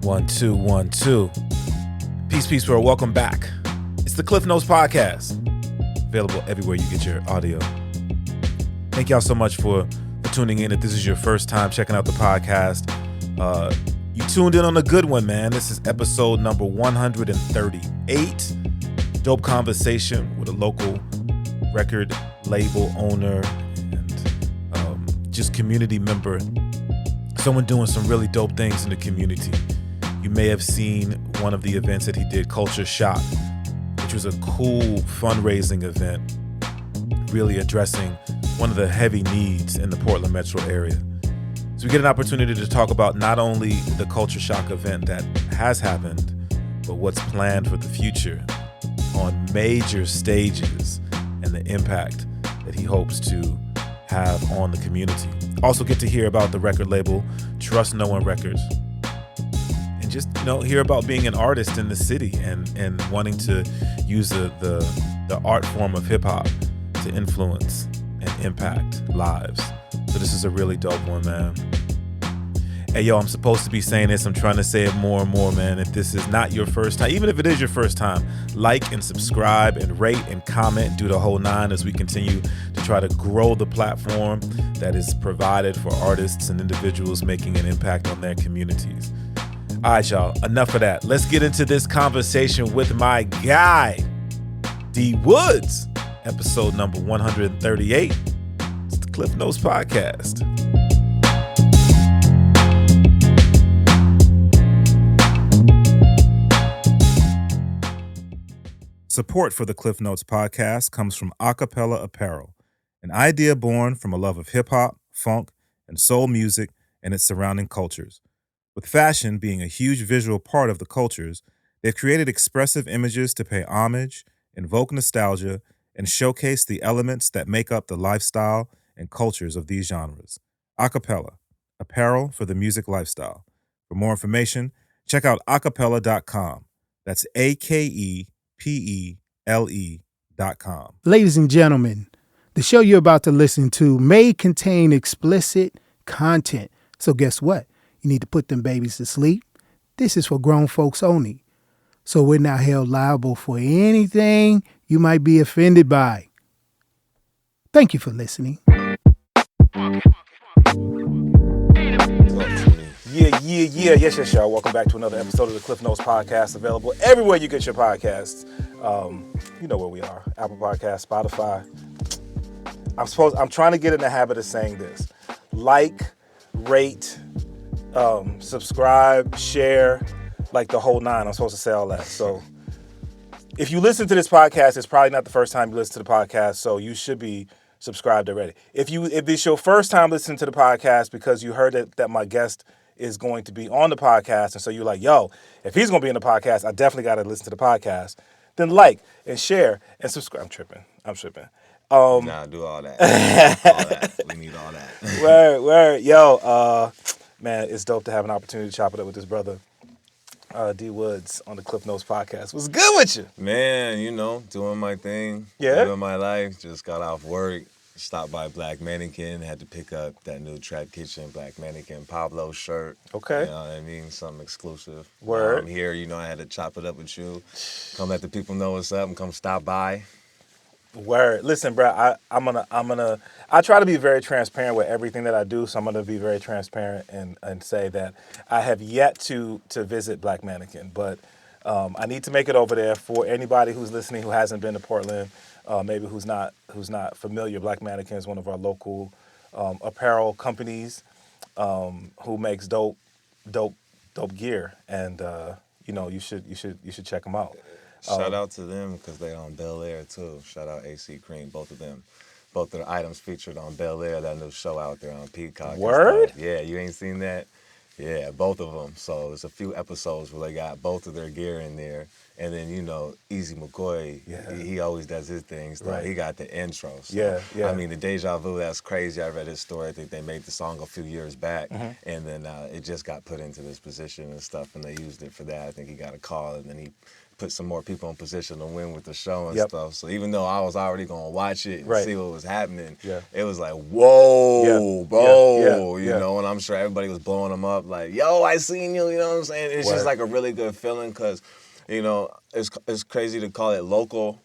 1, 2, 1, 2. Peace, world. Welcome back. It's the Klyph Notes podcast. Available everywhere you get your audio. Thank y'all so much for tuning in. If this is your first time checking out the podcast, you tuned in on a good one, man. This is episode number 138. Dope conversation with a local record label owner and just community member. Someone doing some really dope things in the community. You may have seen one of the events that he did, Culture Shock, which was a cool fundraising event, really addressing one of the heavy needs in the Portland metro area. So we get an opportunity to talk about not only the Culture Shock event that has happened, but what's planned for the future on major stages and the impact that he hopes to have on the community. Also get to hear about the record label, Trust No One Records, and just, hear about being an artist in the city and wanting to use the art form of hip hop to influence and impact lives. So this is a really dope one, man. Hey, yo, I'm supposed to be saying this. I'm trying to say it more and more, man. If this is not your first time, even if it is your first time, like and subscribe and rate and comment, do the whole nine as we continue to try to grow the platform that is provided for artists and individuals making an impact on their communities. All right, y'all, enough of that. Let's get into this conversation with my guy, D Woods, episode number 138. It's the Klyph Notes podcast. Support for the Klyph Notes podcast comes from Akepele Apparel, an idea born from a love of hip-hop, funk, and soul music and its surrounding cultures. With fashion being a huge visual part of the cultures, they've created expressive images to pay homage, invoke nostalgia, and showcase the elements that make up the lifestyle and cultures of these genres. Akepele, apparel for the music lifestyle. For more information, check out akepele.com. That's AKEPELE.com. Ladies and gentlemen, the show you're about to listen to may contain explicit content. So guess what? You need to put them babies to sleep. This is for grown folks only. So we're not held liable for anything you might be offended by. Thank you for listening. Yeah. Yes, y'all. Welcome back to another episode of the Klyph Notes podcast, available everywhere you get your podcasts. You know where we are. Apple Podcasts, Spotify. I'm trying to get in the habit of saying this. Like, rate, subscribe, share, like the whole nine. I'm supposed to say all that. So if you listen to this podcast, it's probably not the first time you listen to the podcast, so you should be subscribed already. If it's your first time listening to the podcast because you heard that my guest is going to be on the podcast, and so you're like, yo, if he's going to be in the podcast, I definitely got to listen to the podcast, then like and share and subscribe. I'm tripping. Nah, do all that. We need all that. Word. Yo, man, it's dope to have an opportunity to chop it up with this brother, D Woods, on the Klyph Notes podcast. What's good with you? Man, doing my thing. Yeah? Living my life. Just got off work. Stopped by Black Mannequin. Had to pick up that new Trap Kitchen Black Mannequin Pablo shirt. Okay. You know what I mean? Something exclusive. Word. I'm here. I had to chop it up with you. Come let the people know what's up and come stop by. Word. Listen, bro, I try to be very transparent with everything that I do, so I'm gonna be very transparent and say that I have yet to visit Black Mannequin, but I need to make it over there. For anybody who's listening who hasn't been to Portland, maybe who's not familiar. Black Mannequin is one of our local apparel companies who makes dope gear, and you should check them out. Shout out to them because they're on Bel Air too. Shout out AC Cream, both of them. Both of the items featured on Bel Air, that new show out there on Peacock. Word? Yeah, you ain't seen that? Yeah, both of them. So there's a few episodes where they got both of their gear in there. And then, Easy McCoy, he always does his things. Right. He got the intro. So, yeah. I mean, the Deja Vu, that's crazy. I read his story. I think they made the song a few years back. Mm-hmm. And then it just got put into this position and stuff, and they used it for that. I think he got a call, and then he put some more people in position to win with the show and Yep. stuff. So even though I was already gonna watch it and Right. see what was happening, Yeah. it was like, whoa, Yeah. bro, Yeah. you know. And I'm sure everybody was blowing them up like, yo, I seen you. You know what I'm saying? It's Word. just like a really good feeling because, you know, it's crazy to call it local.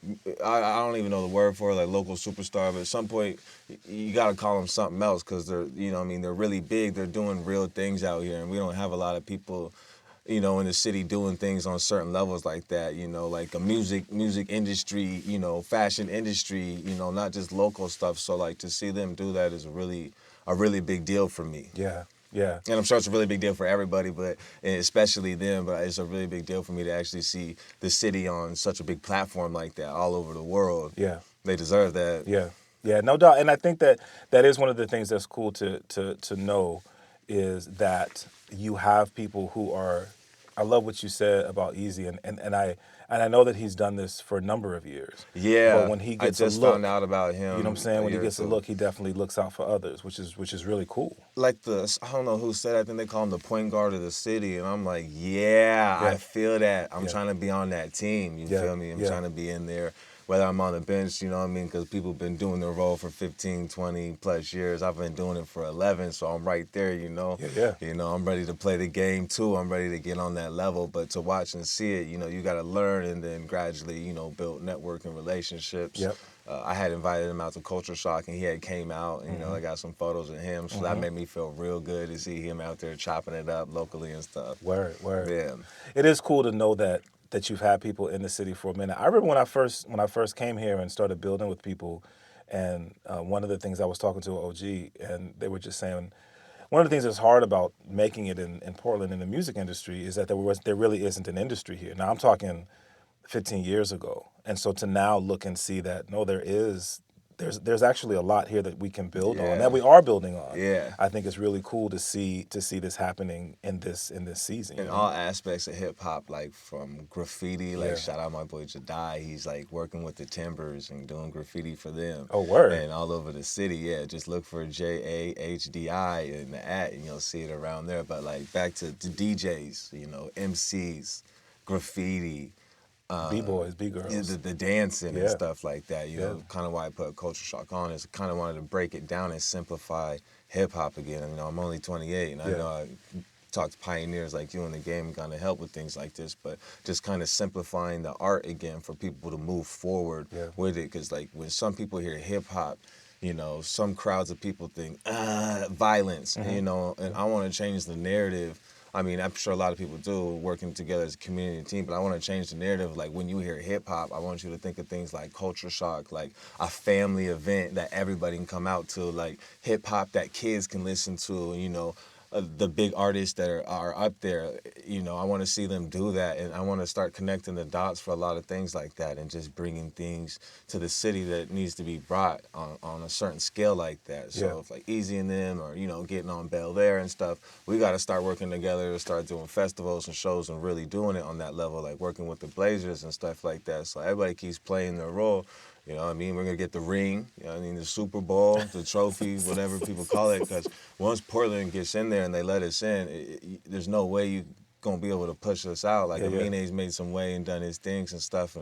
I don't even know the word for it, like local superstar. But at some point, you got to call them something else because they're, you know, what I mean, they're really big. They're doing real things out here, and we don't have a lot of people, you know, in the city doing things on certain levels like that, you know, like a music industry, you know, fashion industry, you know, not just local stuff. So like to see them do that is a really big deal for me. Yeah. Yeah. And I'm sure it's a really big deal for everybody, but and especially them, but it's a really big deal for me to actually see the city on such a big platform like that all over the world. Yeah. They deserve that. Yeah. Yeah, no doubt. And I think that is one of the things that's cool to know is that you have people who are, I love what you said about Easy, and I know that he's done this for a number of years. Yeah, But when he gets I just a look, found out about him. you know what I'm saying? When he gets a two. look, he definitely looks out for others, which is really cool. Like I don't know who said it, I think they call him the point guard of the city, and I'm like, yeah. I feel that. I'm trying to be on that team, you feel me? I'm trying to be in there, whether I'm on the bench, you know what I mean? Because people have been doing their role for 15, 20 plus years. I've been doing it for 11, so I'm right there, you know? Yeah. You know, I'm ready to play the game too. I'm ready to get on that level, but to watch and see it, you know, you got to learn and then gradually, you know, build networking relationships. Yep. I had invited him out to Culture Shock, and he had came out, and, you know, I got some photos of him, so that made me feel real good to see him out there chopping it up locally and stuff. Word. Yeah. It is cool to know that you've had people in the city for a minute. I remember when I first came here and started building with people, and one of the things I was talking to OG, and they were just saying, one of the things that's hard about making it in Portland in the music industry is that there really isn't an industry here. Now I'm talking 15 years ago, and so to now look and see that no, there's actually a lot here that we can build on, that we are building on. Yeah. I think it's really cool to see this happening in this season. In all aspects of hip hop, like from graffiti, like shout out my boy Jadai, he's like working with the Timbers and doing graffiti for them. Oh, word. And all over the city, yeah. Just look for JAHDI in the ad and you'll see it around there. But like back to DJs, you know, MCs, graffiti. B-boys, B-girls. The dancing and stuff like that, you know, kind of why I put Culture Shock on is kind of wanted to break it down and simplify hip-hop again. You know, I'm only 28, and I know I talk to pioneers like you in the game and kind of help with things like this, but just kind of simplifying the art again for people to move forward with it, because like when some people hear hip-hop, you know, some crowds of people think, violence, you know, and I want to change the narrative. I mean, I'm sure a lot of people do, working together as a community team, but I want to change the narrative. Like, when you hear hip-hop, I want you to think of things like Culture Shock, like a family event that everybody can come out to, like hip-hop that kids can listen to, you know, the big artists that are up there, you know, I want to see them do that, and I want to start connecting the dots for a lot of things like that, and just bringing things to the city that needs to be brought on a certain scale like that. So if like Easy and them, or, you know, getting on Bel Air and stuff, we got to start working together to start doing festivals and shows and really doing it on that level, like working with the Blazers and stuff like that. So everybody keeps playing their role. You know what I mean? We're going to get the ring, you know what I mean, the Super Bowl, the trophy, whatever people call it, because once Portland gets in there and they let us in, there's no way you're going to be able to push us out. Like, Amine's made some way and done his things and stuff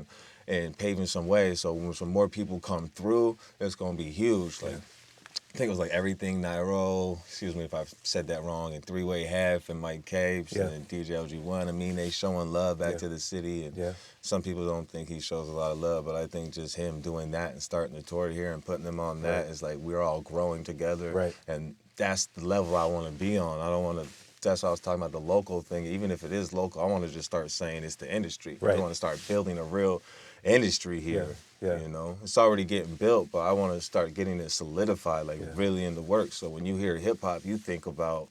and paving some way. So when some more people come through, it's going to be huge. Like, I think it was like Everything Nairo, excuse me if I've said that wrong, and Three-Way Half and Mike Capes and DJ LG1. I mean, they showing love back to the city, and some people don't think he shows a lot of love, but I think just him doing that and starting the tour here and putting them on that is like we're all growing together, and that's the level I want to be on. I don't want to. That's why I was talking about the local thing. Even if it is local, I want to just start saying it's the industry. I want to start building a real industry here. You know, it's already getting built, but I want to start getting it solidified, like really in the works. So when you hear hip hop, you think about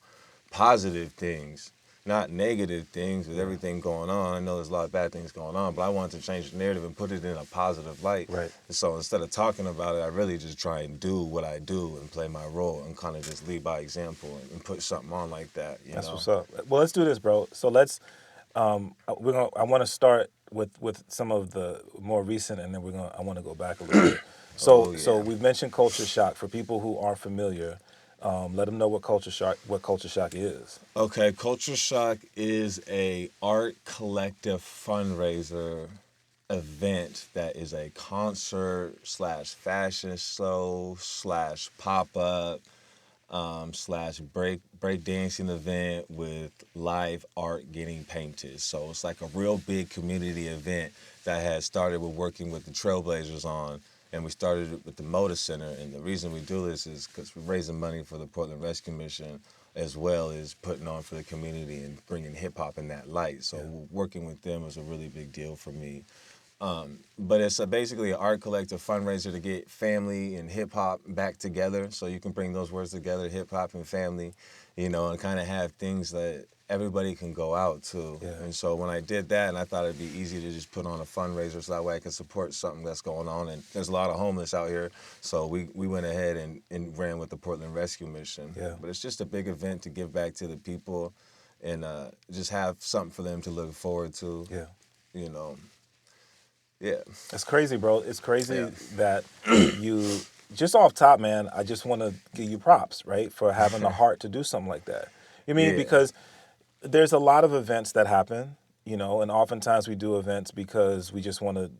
positive things, not negative things with everything going on. I know there's a lot of bad things going on, but I wanted to change the narrative and put it in a positive light. So instead of talking about it, I really just try and do what I do and play my role and kind of just lead by example and put something on like that. That's what's up. Well, let's do this, bro. So let's. I want to start with some of the more recent, and then I want to go back a little bit. So we've mentioned Culture Shock. For people who aren't familiar, Let them know what Culture Shock is. Okay, Culture Shock is a art collective fundraiser event that is a concert / fashion show / pop-up / break dancing event with live art getting painted. So it's like a real big community event that has started with working with the Trailblazers on, and we started it with the Moda Center. And the reason we do this is because we're raising money for the Portland Rescue Mission, as well as putting on for the community and bringing hip hop in that light. So working with them was a really big deal for me. But it's basically an art collective fundraiser to get family and hip hop back together. So you can bring those words together, hip hop and family, you know, and kind of have things that everybody can go out to. Yeah. And so when I did that, and I thought it'd be easy to just put on a fundraiser so that way I can support something that's going on. And there's a lot of homeless out here. So we went ahead and ran with the Portland Rescue Mission. Yeah. But it's just a big event to give back to the people and just have something for them to look forward to. Yeah. You know. Yeah. It's crazy, bro. It's crazy that you, just off top, man, I just want to give you props, right, for having the heart to do something like that. You mean, because there's a lot of events that happen, you know, and oftentimes we do events because we just want to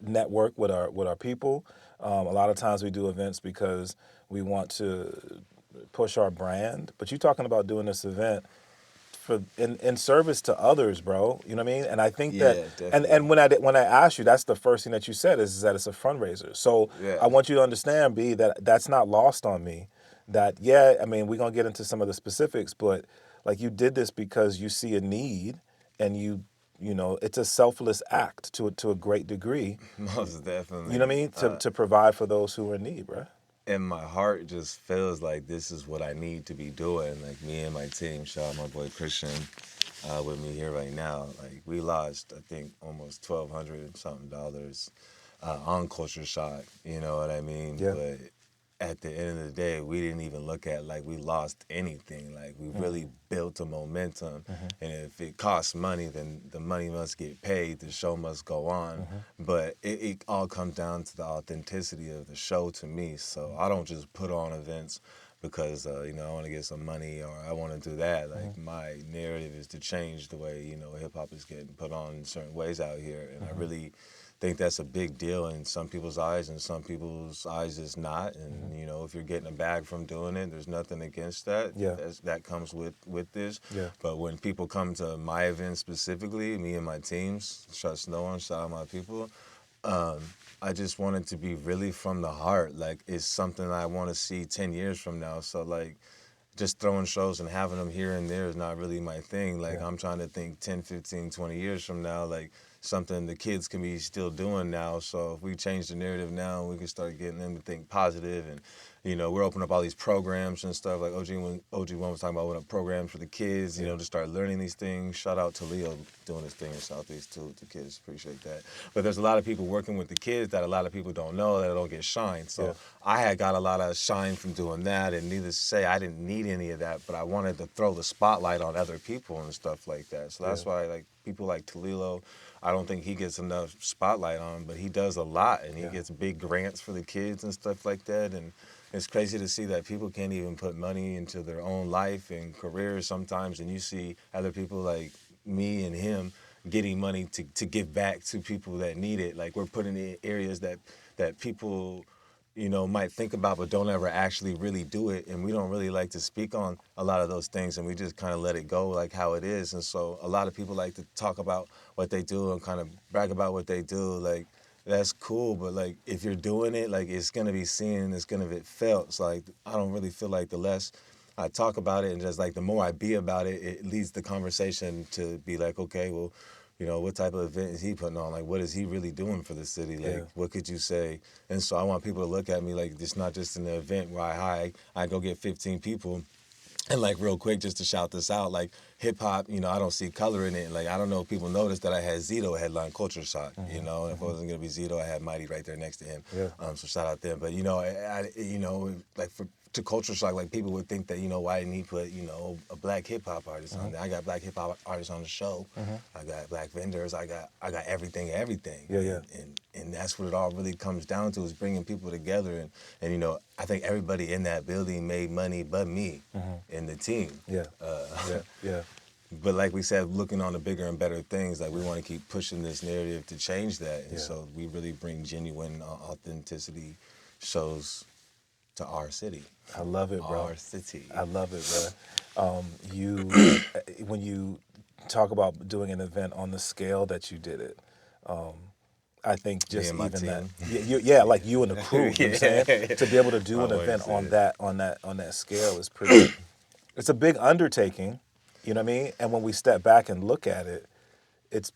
network with our people. A lot of times we do events because we want to push our brand. But you're talking about doing this event for in service to others, bro. You know what I mean? And I think that, and when I asked you, that's the first thing that you said is that it's a fundraiser. So I want you to understand, B, that that's not lost on me. That I mean, we're gonna get into some of the specifics, but like you did this because you see a need, and you know, it's a selfless act to a great degree. Most definitely. You know what I mean? To provide for those who are in need, bro. And my heart just feels like this is what I need to be doing. Like me and my team, shout out my boy Christian with me here right now. Like we lost, I think, almost $1,200 and something on Culture Shock. You know what I mean? Yeah. But at the end of the day, we didn't even look at like we lost anything. Like we really built a momentum. And if it costs money, then the money must get paid. The show must go on. But it all comes down to the authenticity of the show to me. So I don't just put on events because, you know, I want to get some money or I want to do that. Like my narrative is to change the way, you know, hip hop is getting put on in certain ways out here. And I really think that's a big deal in some people's eyes, and some people's eyes it's not. And you know, if you're getting a bag from doing it, there's nothing against that. That comes with this. But when people come to my event specifically, me and my teams, trust no one, shout out my people, I just want it to be really from the heart. Like it's something I want to see 10 years from now. So like just throwing shows and having them here and there is not really my thing. Like I'm trying to think 10, 15, 20 years from now, like something the kids can be still doing now. So if we change the narrative now, we can start getting them to think positive. And, you know, we're opening up all these programs and stuff. Like OG1 was talking about opening up programs for the kids, you know, to start learning these things. Shout out to Leo doing his thing in Southeast too with the kids. Appreciate that. But there's a lot of people working with the kids that a lot of people don't know, that don't get shine. So I had got a lot of shine from doing that. And needless to say, I didn't need any of that, but I wanted to throw the spotlight on other people and stuff like that. So that's why, like, people like Talilo, I don't think he gets enough spotlight on, but he does a lot, and he gets big grants for the kids and stuff like that. And it's crazy to see that people can't even put money into their own life and careers sometimes, and you see other people like me and him getting money to give back to people that need it. Like we're putting in areas that people, you know, might think about but don't ever actually really do it, and we don't really like to speak on a lot of those things, and we just kind of let it go like how it is. And so a lot of people like to talk about what they do and kind of brag about what they do. Like that's cool, but like if you're doing it, like it's gonna be seen, it's gonna be felt. So like I don't really feel like the less I talk about it and just like the more I be about it, it leads the conversation to be like, okay, well, you know, what type of event is he putting on? Like, what is he really doing for the city? Like, what could you say? And so I want people to look at me like it's not just an event where I go get 15 people. And like real quick, just to shout this out, like hip hop, you know, I don't see color in it. Like, I don't know if people noticed that I had Zito headline Culture Shock, you know, and if it wasn't going to be Zito, I had Mighty right there next to him. Yeah. So shout out them. But, you know, you know, like to Culture Shock, like people would think that, you know, why didn't he put, you know, a black hip hop artist on there? I got black hip hop artists on the show. I got black vendors. I got everything. Yeah. And that's what it all really comes down to, is bringing people together. And you know, I think everybody in that building made money but me and the team. Yeah. Yeah. But like we said, looking on the bigger and better things, like we want to keep pushing this narrative to change that. And so we really bring genuine authenticity shows to our city. I love it, bro. Our city. I love it, bro. When you talk about doing an event on the scale that you did it, I think just Me and my even team. that, like you and the crew, you know what I'm saying? To be able to do an event on that scale is pretty. It's a big undertaking, you know what I mean? And when we step back and look at it, it's,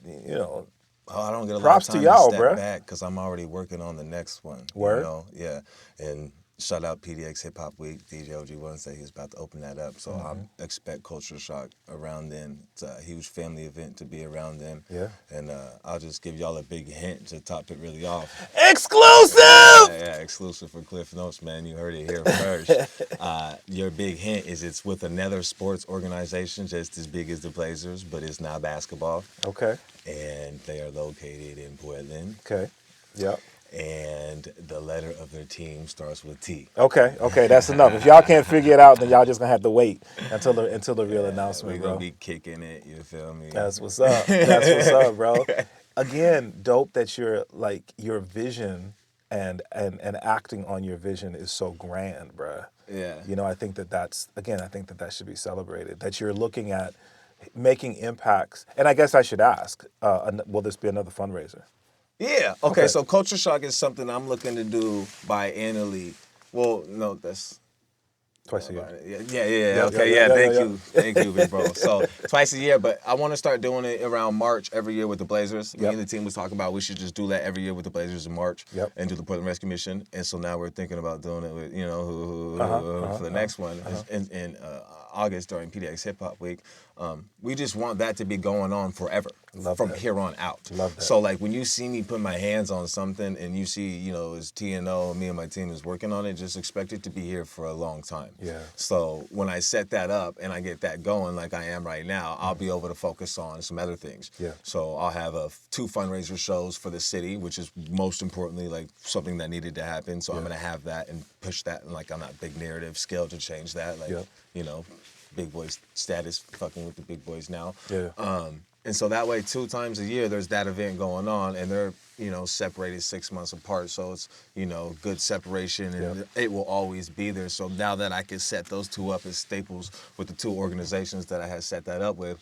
you know. Oh, I don't get a props lot of time to y'all, to bro. step back because I'm already working on the next one. Word? You know? Yeah. And shout out Pdx Hiphop Week. DJ OG One said he was about to open that up. So I expect Culture Shock around then. It's a huge family event to be around then. Yeah. And I'll just give y'all a big hint to top it really off. Exclusive! Yeah, exclusive for Klyph Notes, man. You heard it here first. Your big hint is it's with another sports organization just as big as the Blazers, but it's not basketball. Okay. And they are located in Portland. Okay. Yep. And the letter of their team starts with T. Okay, that's enough. If y'all can't figure it out, then y'all just gonna have to wait until the real announcement, We're bro. gonna be kicking it, you feel me? That's what's up. That's what's up, bro. Again, dope that your vision and acting on your vision is so grand, bro. Yeah. You know, I think that should be celebrated. That you're looking at making impacts. And I guess I should ask, will this be another fundraiser? Yeah. Okay. So Culture Shock is something I'm looking to do biannually. Well, no, that's Twice a year. Yeah. Okay. Thank you, big bro. So twice a year, but I want to start doing it around March every year with the Blazers. Me and the team was talking about we should just do that every year with the Blazers in March and do the Portland Rescue Mission. And so now we're thinking about doing it with, you know, for the next one in August during Pdx Hiphop Week. We just want that to be going on forever from here on out. Love that. So like when you see me put my hands on something and you see, you know, it's T&O, me and my team is working on it, just expect it to be here for a long time. Yeah. So when I set that up and I get that going like I am right now, I'll be able to focus on some other things. Yeah. So I'll have 2 fundraiser shows for the city, which is most importantly like something that needed to happen. So I'm gonna have that and push that like on that big narrative scale to change that. Like you know, big boys status, fucking with the big boys now. Yeah. And so that way 2 times a year there's that event going on and they're, you know, separated 6 months apart. So it's, you know, good separation and it will always be there. So now that I can set those 2 up as staples with the 2 organizations that I had set that up with,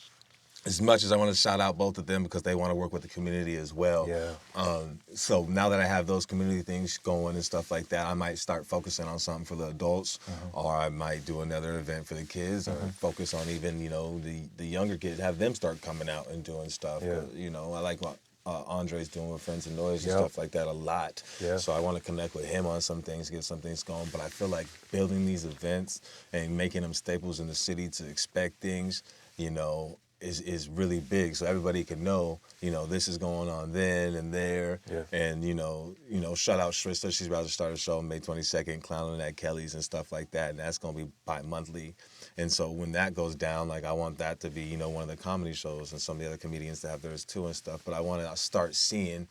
as much as I want to shout out both of them because they want to work with the community as well. Yeah. So now that I have those community things going and stuff like that, I might start focusing on something for the adults, or I might do another event for the kids, or focus on even, you know, the younger kids, have them start coming out and doing stuff. Yeah. You know, I like what Andre's doing with Friends and Noise and stuff like that a lot. Yeah. So I want to connect with him on some things, get some things going. But I feel like building these events and making them staples in the city to expect things, you know, is really big, so everybody can know, you know, this is going on then and there. Yeah. And you know, shout out Shrista, she's about to start a show May 22nd, clowning at Kelly's and stuff like that, and that's gonna be bi-monthly. And so when that goes down, like I want that to be, you know, one of the comedy shows and some of the other comedians to have theirs too and stuff. But I want to start seeing,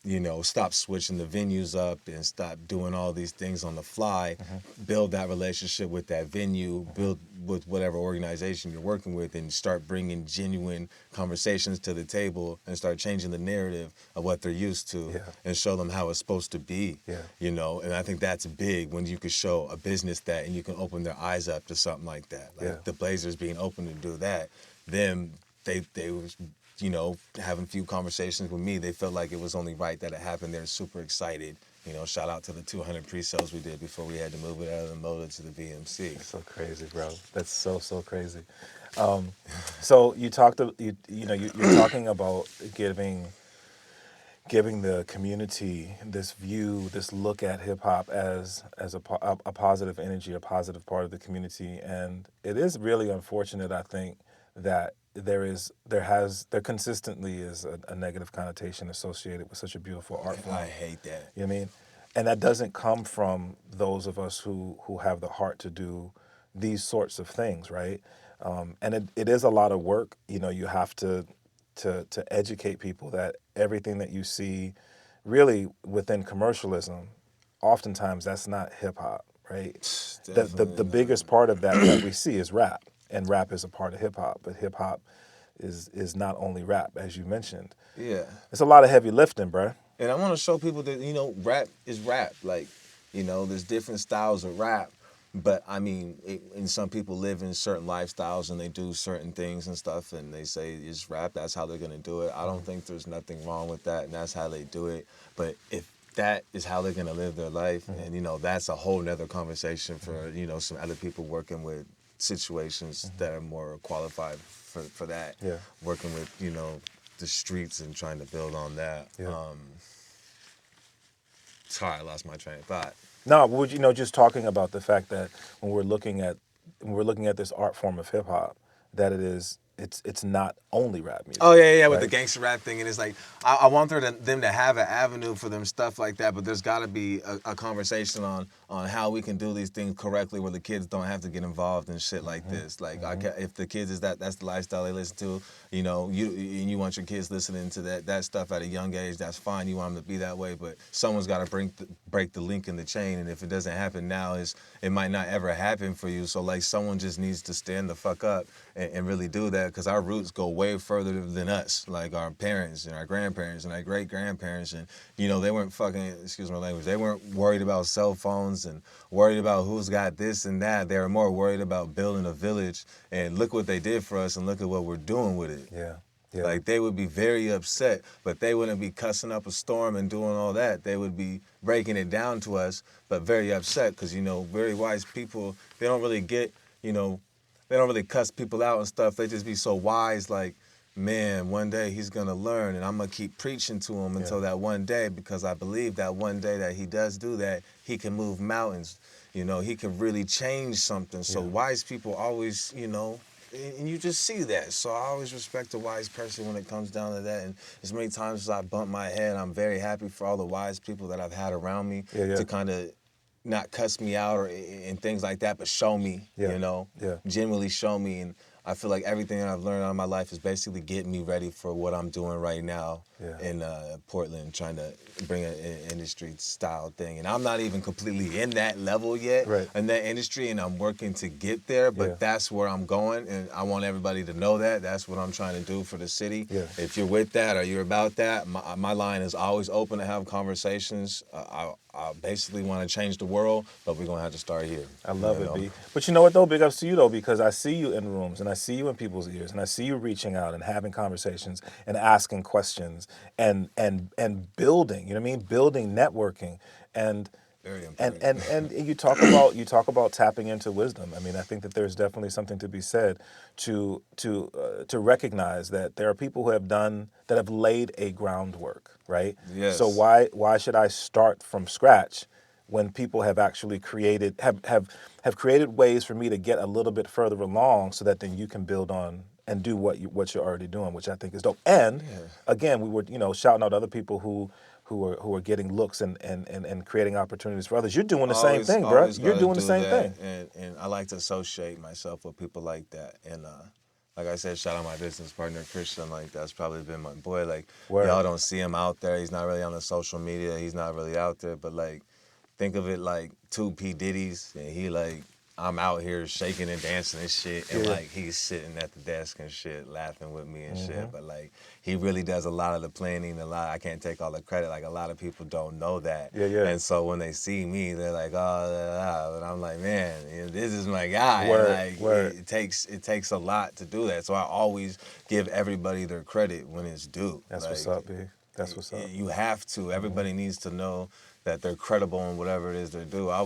you know, stop switching the venues up and stop doing all these things on the fly, build that relationship with that venue, build with whatever organization you're working with, and start bringing genuine conversations to the table and start changing the narrative of what they're used to and show them how it's supposed to be, you know. And I think that's big when you can show a business that and you can open their eyes up to something like that. Like the Blazers being open to do that, then they was, you know, having a few conversations with me, they felt like it was only right that it happened. They're super excited. You know, shout out to the 200 pre-sales we did before we had to move it out of the motor to the VMC. That's so crazy, bro. That's so crazy. So you talked, you're talking about giving the community this view, this look at hip hop as a positive energy, a positive part of the community, and it is really unfortunate, I think, that there consistently is a negative connotation associated with such a beautiful art form. I hate that. You know what I mean? And that doesn't come from those of us who have the heart to do these sorts of things, right? And it is a lot of work. You know, you have to educate people that everything that you see really within commercialism, oftentimes that's not hip hop, right? The biggest part of that we see is rap, and rap is a part of hip hop, but hip hop is not only rap, as you mentioned. Yeah. It's a lot of heavy lifting, bruh. And I want to show people that, you know, rap is rap. Like, you know, there's different styles of rap. But, I mean, and some people live in certain lifestyles and they do certain things and stuff, and they say it's rap, that's how they're going to do it. I don't think there's nothing wrong with that, and that's how they do it. But if that is how they're going to live their life, and, you know, that's a whole nother conversation for, you know, some other people working with situations that are more qualified for that. Yeah. Working with, you know, the streets and trying to build on that. Yeah. Sorry, I lost my train of thought. No, would you know, just talking about the fact that when we're looking at this art form of hip hop, that it's not only rap music. Oh yeah, right? with the gangster rap thing, and it's like I want them to have an avenue for them stuff like that, but there's got to be a conversation on how we can do these things correctly, where the kids don't have to get involved in shit like this. Like if the kids that's the lifestyle they listen to, you know, you want your kids listening to that stuff at a young age, that's fine. You want them to be that way, but someone's got to break the link in the chain, and if it doesn't happen now, it might not ever happen for you. So like someone just needs to stand the fuck up and really do that, because our roots go way further than us, like our parents and our grandparents and our great-grandparents, and, you know, they weren't fucking, excuse my language, they weren't worried about cell phones and worried about who's got this and that. They were more worried about building a village, and look what they did for us, and look at what we're doing with it. Yeah. Yeah. Like, they would be very upset, but they wouldn't be cussing up a storm and doing all that. They would be breaking it down to us, but very upset, because, you know, very wise people, they don't really get, you know, they don't really cuss people out and stuff. They just be so wise, like, man, one day he's going to learn, and I'm going to keep preaching to him until that one day, because I believe that one day that he does do that, he can move mountains. You know, he can really change something. So wise people always, you know, and you just see that. So I always respect a wise person when it comes down to that. And as many times as I bump my head, I'm very happy for all the wise people that I've had around me to kind of not cuss me out and things like that, but show me, you know, genuinely show me. And I feel like everything that I've learned out of my life is basically getting me ready for what I'm doing right now in Portland, trying to bring an industry style thing. And I'm not even completely in that level yet in that industry, and I'm working to get there, but that's where I'm going, and I want everybody to know that. That's what I'm trying to do for the city. If you're with that or you're about that, my line is always open to have conversations. I basically want to change the world, but we're going to have to start here. I love it, B. But you know what, though? Big ups to you, though, because I see you in rooms, and I see you in people's ears, and I see you reaching out and having conversations and asking questions and building, you know what I mean? Building, networking. And very important. And you talk about tapping into wisdom. I mean, I think that there's definitely something to be said to recognize that there are people who have laid a groundwork, right? Yes. So why should I start from scratch when people have actually created created ways for me to get a little bit further along, so that then you can build on and do what you're already doing, which I think is dope. And again, we were, you know, shouting out other people who are getting looks and creating opportunities for others. You're doing the same thing, bro. You're doing the same thing. And I like to associate myself with people like that. And like I said, shout out my business partner, Christian. Like, that's probably been my boy. Like, y'all don't see him out there. He's not really on the social media. He's not really out there. But, like, think of it like two P. Diddy's, and he, like, I'm out here shaking and dancing and shit, and like he's sitting at the desk and shit, laughing with me and shit. But like he really does a lot of the planning. I can't take all the credit. Like, a lot of people don't know that. And so when they see me, they're like, oh, and I'm like, man, this is my guy. It takes a lot to do that. So I always give everybody their credit when it's due. That's what's up, B. That's what's up. You have to. Everybody needs to know that they're credible in whatever it is they do. I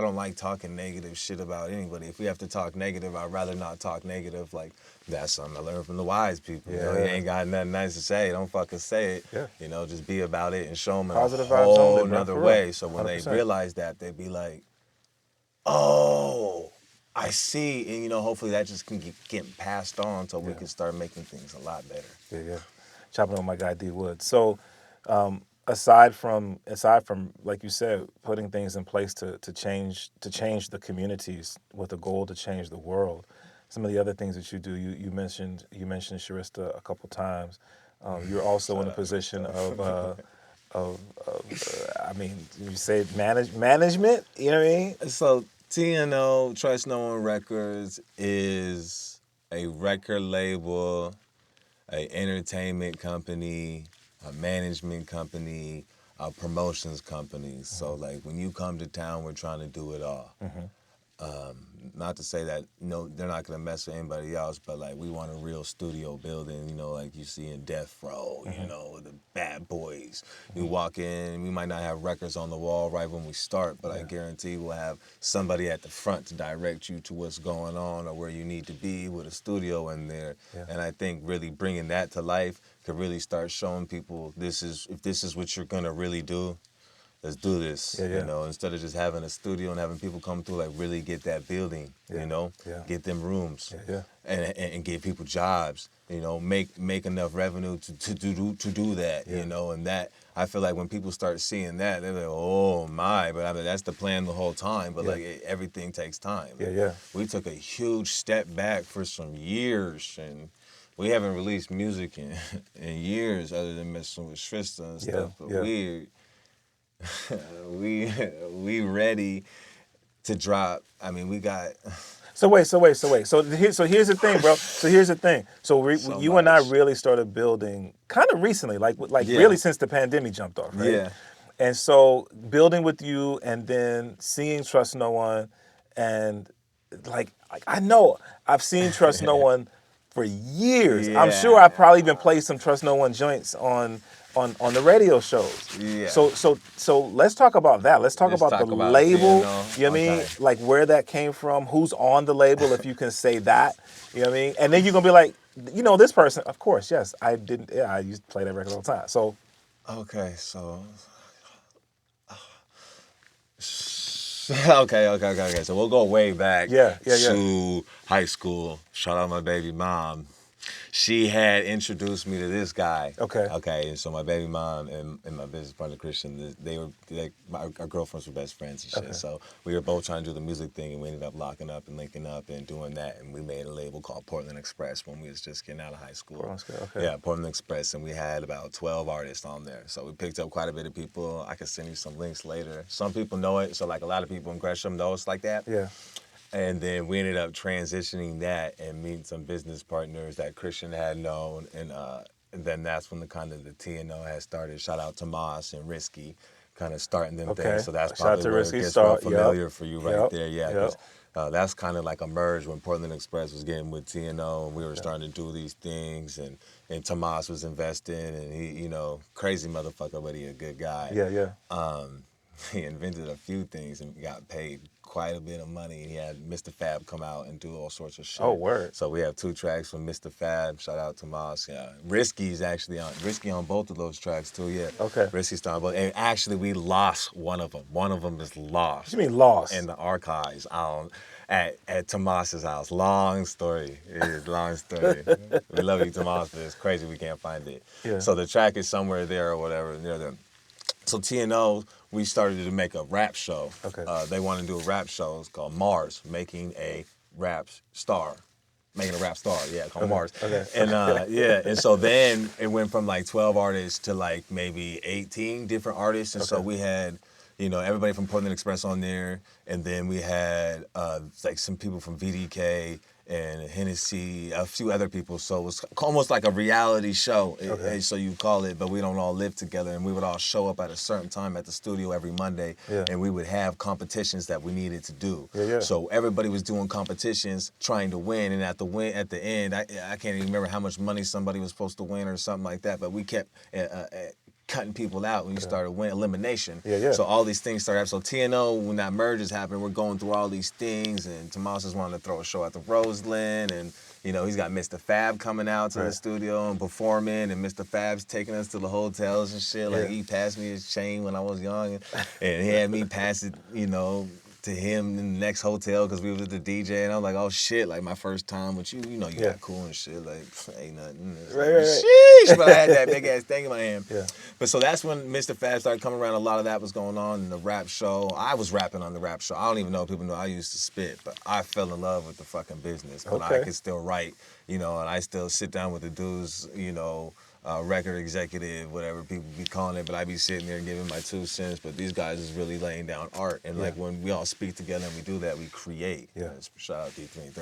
don't like talking negative shit about anybody. If we have to talk negative, I'd rather not talk negative. Like, that's something I learned from the wise people. You know, you ain't got nothing nice to say, don't fucking say it. You know, just be about it and show them Positive a vibes whole only, bro, nother for way. real. So when 100%. they realize that, they be like, oh, I see, and hopefully that just can get passed on so we can start making things a lot better. Yeah. Chopping on my guy D Wood. So, aside from like you said, putting things in place to change the communities with a goal to change the world. Some of the other things that you do, you mentioned Sharista a couple times. You're also in a position of I mean, you say management. You know what I mean? So TNO, Trust No One Records, is a record label, a entertainment company, a management company, a promotions company. So like when you come to town, we're trying to do it all. Not to say that they're not gonna mess with anybody else, but like we want a real studio building, like you see in Death Row, with the bad boys. You walk in, we might not have records on the wall right when we start, but I guarantee we'll have somebody at the front to direct you to what's going on or where you need to be with a studio in there. And I think really bringing that to life could really start showing people if this is what you're gonna really do. Let's do this, instead of just having a studio and having people come through, like really get that building, get them rooms, and give people jobs, make enough revenue to do that, and that, I feel like when people start seeing that, they're like, oh my, but I mean, that's the plan the whole time, but like everything takes time. We took a huge step back for some years, and we haven't released music in years other than messing with Shrista and stuff, but we ready to drop. I mean, we got. So wait. So here's the thing, bro. So here's the thing. So you and I really started building kind of recently, like really since the pandemic jumped off, right? Yeah. And so building with you, and then seeing Trust No One, and like I know I've seen Trust No One for years. I'm sure I probably even played some Trust No One joints on the radio shows. Yeah. So let's talk about that. Let's talk about the label. You know what I mean? Like where that came from, who's on the label, if you can say that. You know what I mean? And then you're gonna be like, this person, of course, yes, I didn't. Yeah, I used to play that record all the time. So. Okay, so. Okay. So we'll go way back to high school. Shout out my baby mom. She had introduced me to this guy. Okay. And so my baby mom and my business partner Christian, our girlfriends were best friends and shit. So we were both trying to do the music thing, and we ended up locking up and linking up and doing that. And we made a label called Portland Express when we was just getting out of high school. Yeah, Portland Express, and we had about 12 artists on there. So we picked up quite a bit of people. I could send you some links later. Some people know it, so like a lot of people in Gresham know us like that. Yeah. And then we ended up transitioning that and meeting some business partners that Christian had known. And then that's when the TNO had started. Shout out to Moss and Risky, kind of starting them things. So that's probably where it gets real familiar for you right there. Yeah, that's kind of like a merge when Portland Express was getting with TNO, and we were starting to do these things. And Tomas was investing, and he, crazy motherfucker, but he a good guy. He invented a few things and got paid quite a bit of money. And he had Mr. Fab come out and do all sorts of shit. Oh, word. So we have 2 tracks from Mr. Fab. Shout out to Moss. Yeah. Risky's actually on both of those tracks too, yeah. Okay. Risky's on both. And actually we lost one of them. One of them is lost. What do you mean lost? In the archives at Tomas's house. Long story. It is long story. We love you, Tomas, but it's crazy we can't find it. Yeah. So the track is somewhere there or whatever near them. So TNO, we started to make a rap show. Okay. They want to do a rap show. It's called Mars, Making a Rap Star. Called Mars. Okay. And and so then it went from like 12 artists to like maybe 18 different artists. And so we had, everybody from Portland Express on there. And then we had like some people from VDK and Hennessy, a few other people. So it was almost like a reality show, so you call it, but we don't all live together. And we would all show up at a certain time at the studio every Monday, and we would have competitions that we needed to do. So everybody was doing competitions, trying to win, and at the end, I can't even remember how much money somebody was supposed to win or something like that, but we kept cutting people out when you started winning elimination. So all these things started. So TNO, when that mergers happened, we're going through all these things, and Tomas is wanting to throw a show at the Roseland, and he's got Mr. Fab coming out to the studio and performing, and Mr. Fab's taking us to the hotels and shit. Like he passed me his chain when I was young, and he had me pass it, to him in the next hotel because we was at the DJ, and I was like, oh shit, like my first time with you, you got cool and shit, like ain't nothing. Right. Sheesh, but I had that big ass thing in my hand. Yeah. But so that's when Mr. Fab started coming around. A lot of that was going on in the rap show. I was rapping on the rap show. I don't even know if people know I used to spit, but I fell in love with the fucking business. But I could still write, and I still sit down with the dudes, record executive, whatever people be calling it, but I be sitting there and giving my 2 cents. But these guys is really laying down art, and like when we all speak together and we do that, we create. Yeah. Shout out D3 and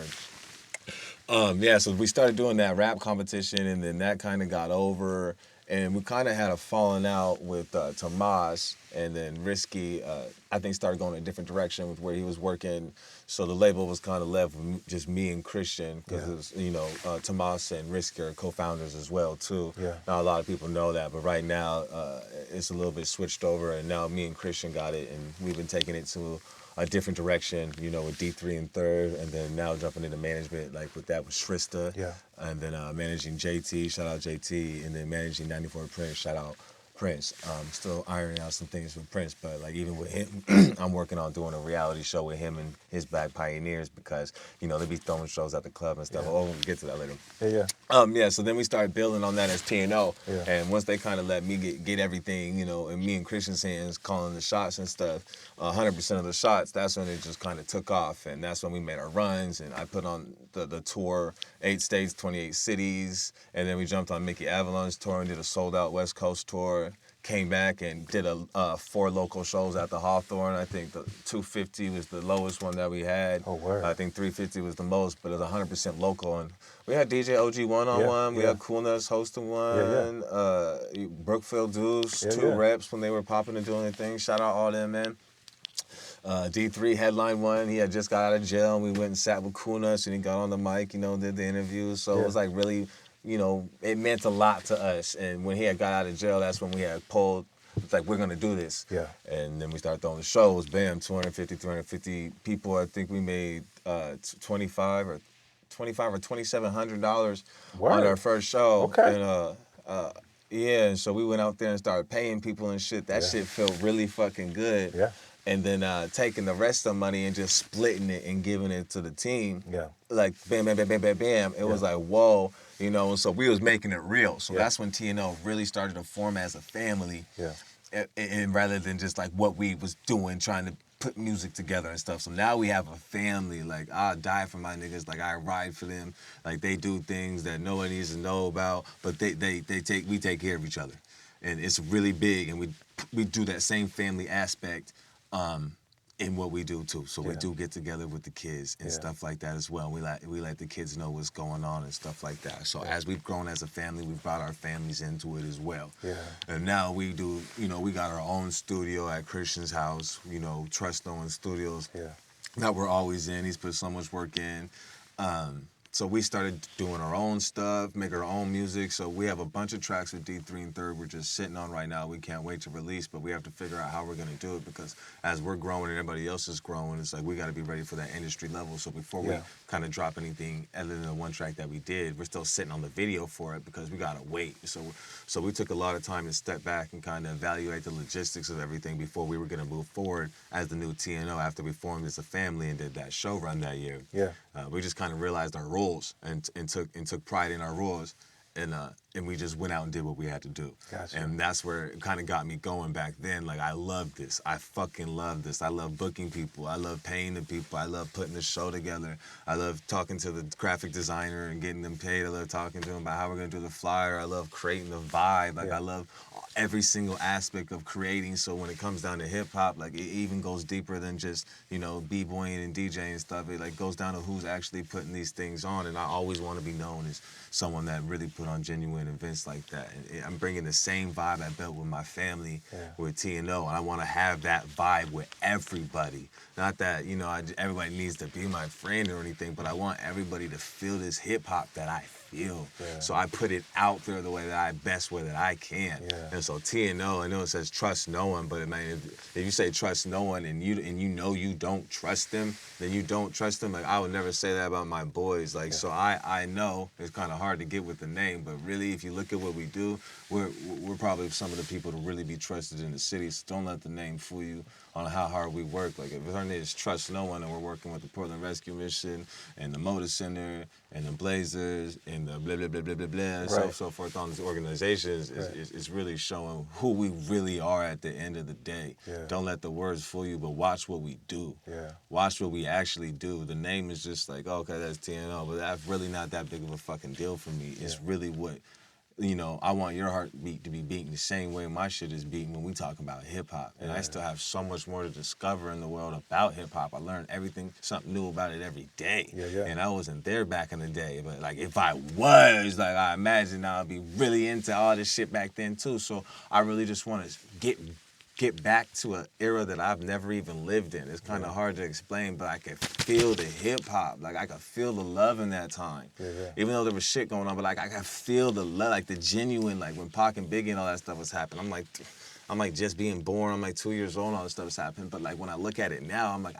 30. So we started doing that rap competition, and then that kind of got over, and we kind of had a falling out with Tomas, and then Risky, I think, started going in a different direction with where he was working. So the label was kind of left with just me and Christian, because it was, Tomas and Risky are co-founders as well too. Yeah. Not a lot of people know that, but right now it's a little bit switched over, and now me and Christian got it, and we've been taking it to a different direction, with D3 and Third, and then now jumping into management, like with that with Shrista, and then managing JT, shout out JT, and then managing 94 Prince, shout out Prince. Still ironing out some things with Prince, but like even with him, I'm working on doing a reality show with him and his Black Pioneers, because they be throwing shows at the club and stuff. Oh, we'll get to that later. So then we started building on that as T&O, and once they kind of let me get everything, in me and Christian's hands, calling the shots and stuff, 100% of the shots, that's when it just kind of took off, and that's when we made our runs, and I put on the tour, 8 states, 28 cities, and then we jumped on Mickey Avalon's tour and did a sold-out West Coast tour. Came back and did 4 local shows at the Hawthorne. I think the 250 was the lowest one that we had. Oh, word. I think 350 was the most, but it was 100% local. And we had DJ OG one-on-one. We had Klyph Notes hosting one. Brookfield Dudes, 2 reps when they were popping and doing their thing. Shout out all them, man. D3 headline one. He had just got out of jail, and we went and sat with Klyph Notes, and he got on the mic, did the interview. So it was like really, it meant a lot to us. And when he had got out of jail, that's when we had pulled, it's like, we're going to do this. Yeah. And then we started throwing the shows. Bam, 350 people. I think we made $2,500 or $2,700 on our first show. Okay. And, and so we went out there and started paying people and shit. That shit felt really fucking good. Yeah. And then taking the rest of the money and just splitting it and giving it to the team. Yeah. Like, bam, bam, bam, bam, bam, bam. It was like, whoa, and so we was making it real. So that's when T&O really started to form as a family. Yeah. And rather than just like what we was doing, trying to put music together and stuff. So now we have a family. Like, I die for my niggas. Like, I ride for them. Like, they do things that no one needs to know about, but we take care of each other. And it's really big, and we do that same family aspect in what we do too. So we do get together with the kids and stuff like that as well. We let the kids know what's going on and stuff like that. So as we've grown as a family, we've brought our families into it as well. Yeah. And now we do, we got our own studio at Christian's house, Trust No One Studios. Yeah. That we're always in. He's put so much work in. So we started doing our own stuff, make our own music. So we have a bunch of tracks with D3 and Third we're just sitting on right now. We can't wait to release, but we have to figure out how we're going to do it, because as we're growing and everybody else is growing, it's like we got to be ready for that industry level. So before we kind of drop anything other than the one track that we did, we're still sitting on the video for it because we got to wait. So we took a lot of time to step back and kind of evaluate the logistics of everything before we were going to move forward as the new T&O after we formed as a family and did that show run that year. Yeah. We just kind of realized our roles and took pride in our roles, and we just went out and did what we had to do. Gotcha. And that's where it kind of got me going back then. Like, I love this. I fucking love this. I love booking people. I love paying the people. I love putting the show together. I love talking to the graphic designer and getting them paid. I love talking to them about how we're going to do the flyer. I love creating the vibe. Like, I love every single aspect of creating. So when it comes down to hip-hop, like, it even goes deeper than just, b-boying and DJing and stuff. It, like, goes down to who's actually putting these things on. And I always want to be known as someone that really put on genuine events like that. And I'm bringing the same vibe I built with my family with T&O, and I want to have that vibe with everybody. Not that, everybody needs to be my friend or anything, but I want everybody to feel this hip-hop that I feel. Yeah. So I put it out there the way that I can. Yeah. And so T&O, I know it says trust no one, but if you say trust no one and you don't trust them, then you don't trust them. Like, I would never say that about my boys. Like, so I know it's kind of hard to get with the name, but really, if you look at what we do, we're probably some of the people to really be trusted in the city. So don't let the name fool you. on how hard we work. Like, if our name is Trust No One and we're working with the Portland Rescue Mission and the Motor Center and the Blazers and the blah, blah, blah, blah, blah, blah, and so forth on these organizations, it's really showing who we really are at the end of the day. Don't let the words fool you, but watch what we do. Watch what we actually do. The name is just like, okay, that's TNO, but that's really not that big of a fucking deal for me. It's really what, you know, I want your heartbeat to be beating the same way my shit is beating when we talk about hip-hop. And I still have so much more to discover in the world about hip-hop. I learn something new about it every day. And I wasn't there back in the day, but like if I was, like I imagine I'd be really into all this shit back then too. So I really just want to get back to an era that I've never even lived in. It's kind of hard to explain, but I could feel the hip-hop. Like, I could feel the love in that time. Even though there was shit going on, but like, I could feel the love, like the genuine, like when Pac and Biggie and all that stuff was happening. I'm like just being born. I'm like 2 years old and all this stuff was happening. But like when I look at it now, I'm like,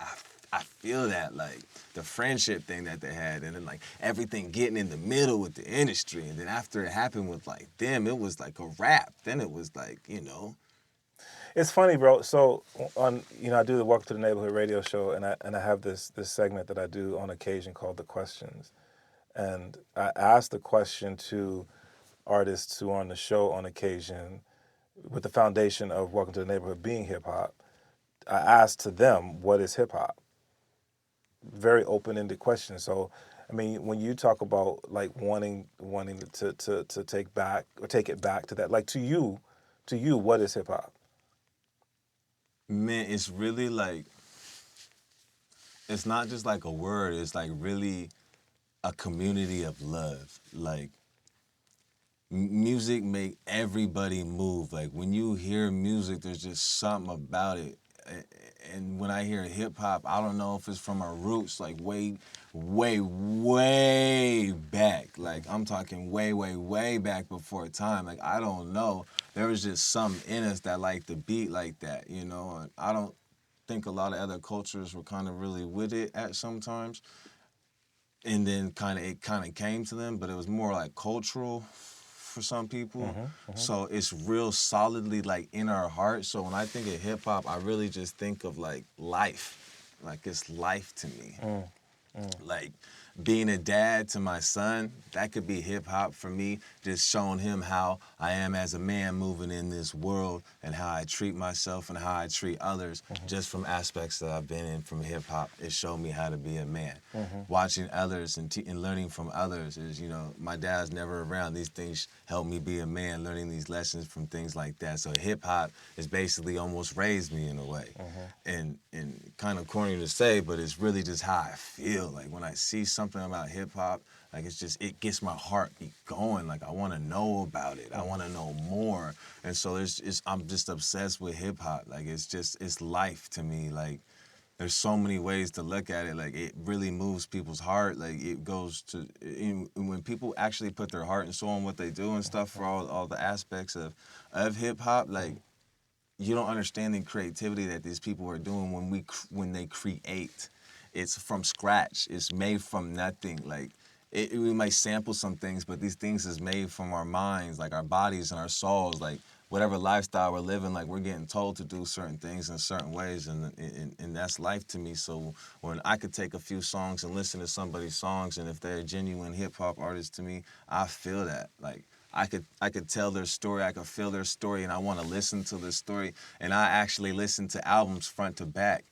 I feel that, like the friendship thing that they had, and then like everything getting in the middle with the industry. And then after it happened with like them, it was like a rap. Then it was like, you know. It's funny, bro. So on, you know, I do the Welcome to the Neighborhood radio show, and I have this segment that I do on occasion called The Questions. And I ask the question to artists who are on the show on occasion with the foundation of Welcome to the Neighborhood being hip hop. I ask to them, what is hip hop? Very open-ended question. So, I mean, when you talk about like wanting to take it back to that, like to you, what is hip hop? Man, it's really like, it's not just like a word, it's like really a community of love. Like, music make everybody move. Like, when you hear music, there's just something about it. And when I hear hip hop, I don't know if it's from our roots, like way, way, way back. Like, I'm talking way, way, way back before time. Like, I don't know. There was just something in us that liked the beat like that, you know? And I don't think a lot of other cultures were kind of really with it at sometimes. And then it kind of came to them, but it was more like cultural for some people. So it's real solidly like in our heart. So when I think of hip hop, I really just think of like life. Like, it's life to me. Like, being a dad to my son, that could be hip hop for me, just showing him how I am as a man moving in this world and how I treat myself and how I treat others, just from aspects that I've been in from hip hop. It showed me how to be a man. Watching others and learning from others is, you know, my dad's never around. These things help me be a man, learning these lessons from things like that. So hip hop is basically almost raised me in a way. And kind of corny to say, but it's really just how I feel. Like, when I see something about hip hop, like, it gets my heartbeat going. Like, I want to know about it. I want to know more. And so I'm just obsessed with hip hop. Like, it's life to me. Like, there's so many ways to look at it. Like, it really moves people's heart. Like, it goes to, when people actually put their heart and soul in what they do and stuff for all the aspects of hip hop, like, you don't understand the creativity that these people are doing when they create. It's from scratch. It's made from nothing. Like, we might sample some things, but these things is made from our minds, like our bodies and our souls. Like, whatever lifestyle we're living, like, we're getting told to do certain things in certain ways, and that's life to me. So when I could take a few songs and listen to somebody's songs, and if they're a genuine hip hop artist to me, I feel that. Like, I could tell their story, I could feel their story, and I want to listen to their story. And I actually listen to albums front to back.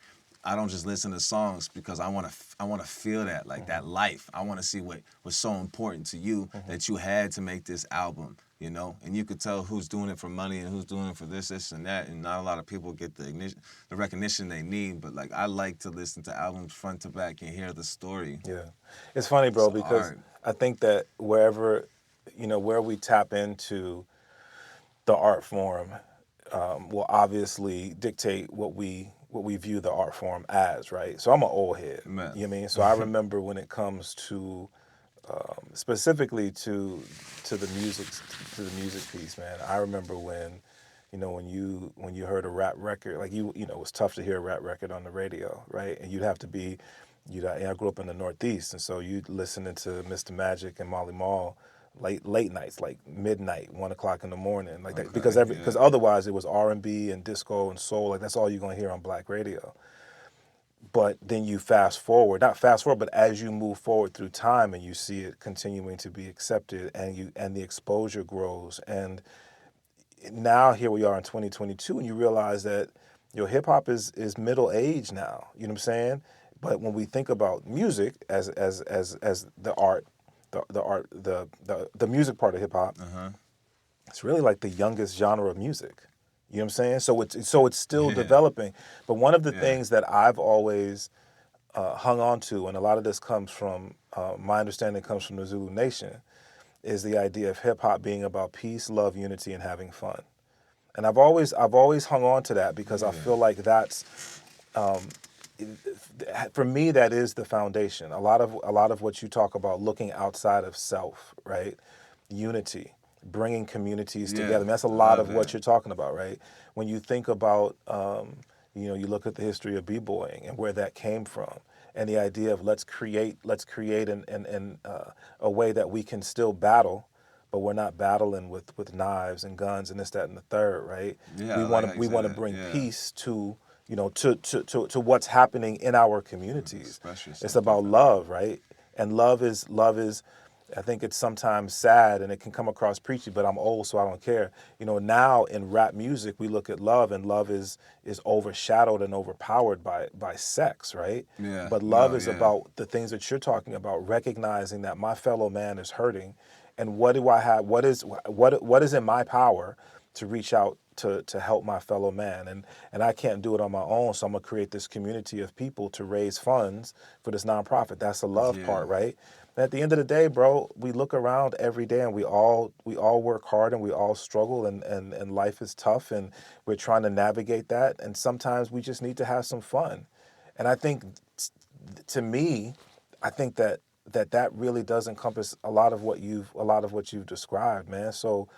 I don't just listen to songs because I want to feel that, like, that life. I want to see what was so important to you that you had to make this album, you know? And you could tell who's doing it for money and who's doing it for this and that, and not a lot of people get the recognition they need, but, like, I like to listen to albums front to back and hear the story. Yeah. It's funny, bro, It's because art. I think that where we tap into the art form will obviously dictate what we view the art form as, right? So I'm an old head, Man. you know what I mean? So I remember when it comes to specifically to the music piece, man. I remember when you heard a rap record, like it was tough to hear a rap record on the radio, right? And you'd have to be, I grew up in the Northeast, and so you'd listening to Mr. Magic and Molly Mall late nights, like midnight, 1 o'clock in the morning, like that, Okay, because otherwise it was R&B and disco and soul, like that's all you're gonna hear on black radio. But then you not fast forward, but as you move forward through time and you see it continuing to be accepted, and the exposure grows, and now here we are in 2022, and you realize that hip hop is middle age now. You know what I'm saying? But when we think about music as the art, the music part of hip hop, it's really like the youngest genre of music. You know what I'm saying? So it's still developing. But one of the things that I've always hung on to, and a lot of this comes from my understanding comes from the Zulu Nation, is the idea of hip hop being about peace, love, unity, and having fun. And I've always hung on to that because I feel like that's, for me, that is the foundation. A lot of what you talk about, looking outside of self, right? Unity, bringing communities together. I mean, that's a lot of what you're talking about, right? When you think about, you look at the history of b-boying and where that came from, and the idea of let's create a way that we can still battle, but we're not battling with knives and guns and this, that, and the third, right? Yeah, we want to bring peace to to what's happening in our communities. It's about love, right? And love is. I think it's sometimes sad and it can come across preachy, but I'm old, so I don't care. Now in rap music, we look at love, and love is overshadowed and overpowered by sex, right? Yeah. But love is about the things that you're talking about, recognizing that my fellow man is hurting, and what do I have? What is in my power to reach out to help my fellow man, and I can't do it on my own, so I'm gonna create this community of people to raise funds for this nonprofit. That's the love part, right? At the end of the day, bro, we look around every day and we all work hard and we all struggle, and life is tough, and we're trying to navigate that, and sometimes we just need to have some fun. And I think, to me, I think that really does encompass a lot of what you've described, man. So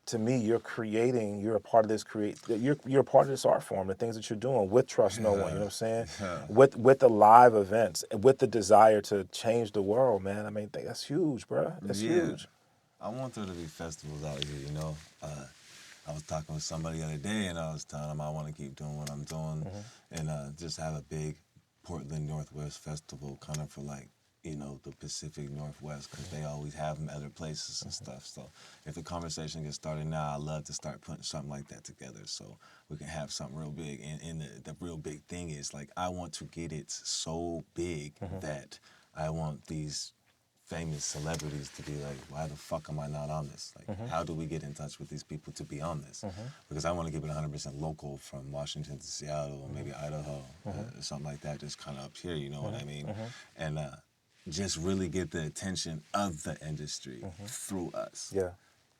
to me, you're a part of this you're a part of this art form, the things that you're doing with Trust No One, you know what I'm saying? With the live events, with the desire to change the world, man. I mean, that's huge, bro. That's huge. I want there to be festivals out here, I was talking with somebody the other day, and I was telling them I want to keep doing what I'm doing, and just have a big Portland Northwest festival kind of for the Pacific Northwest, because they always have them other places and stuff. So if the conversation gets started now, I'd love to start putting something like that together so we can have something real big. And the real big thing is, I want to get it so big that I want these famous celebrities to be like, why the fuck am I not on this? How do we get in touch with these people to be on this? Because I want to keep it 100% local, from Washington to Seattle, or maybe Idaho, something like that, just kind of up here, you know what I mean? And just really get the attention of the industry through us. Yeah.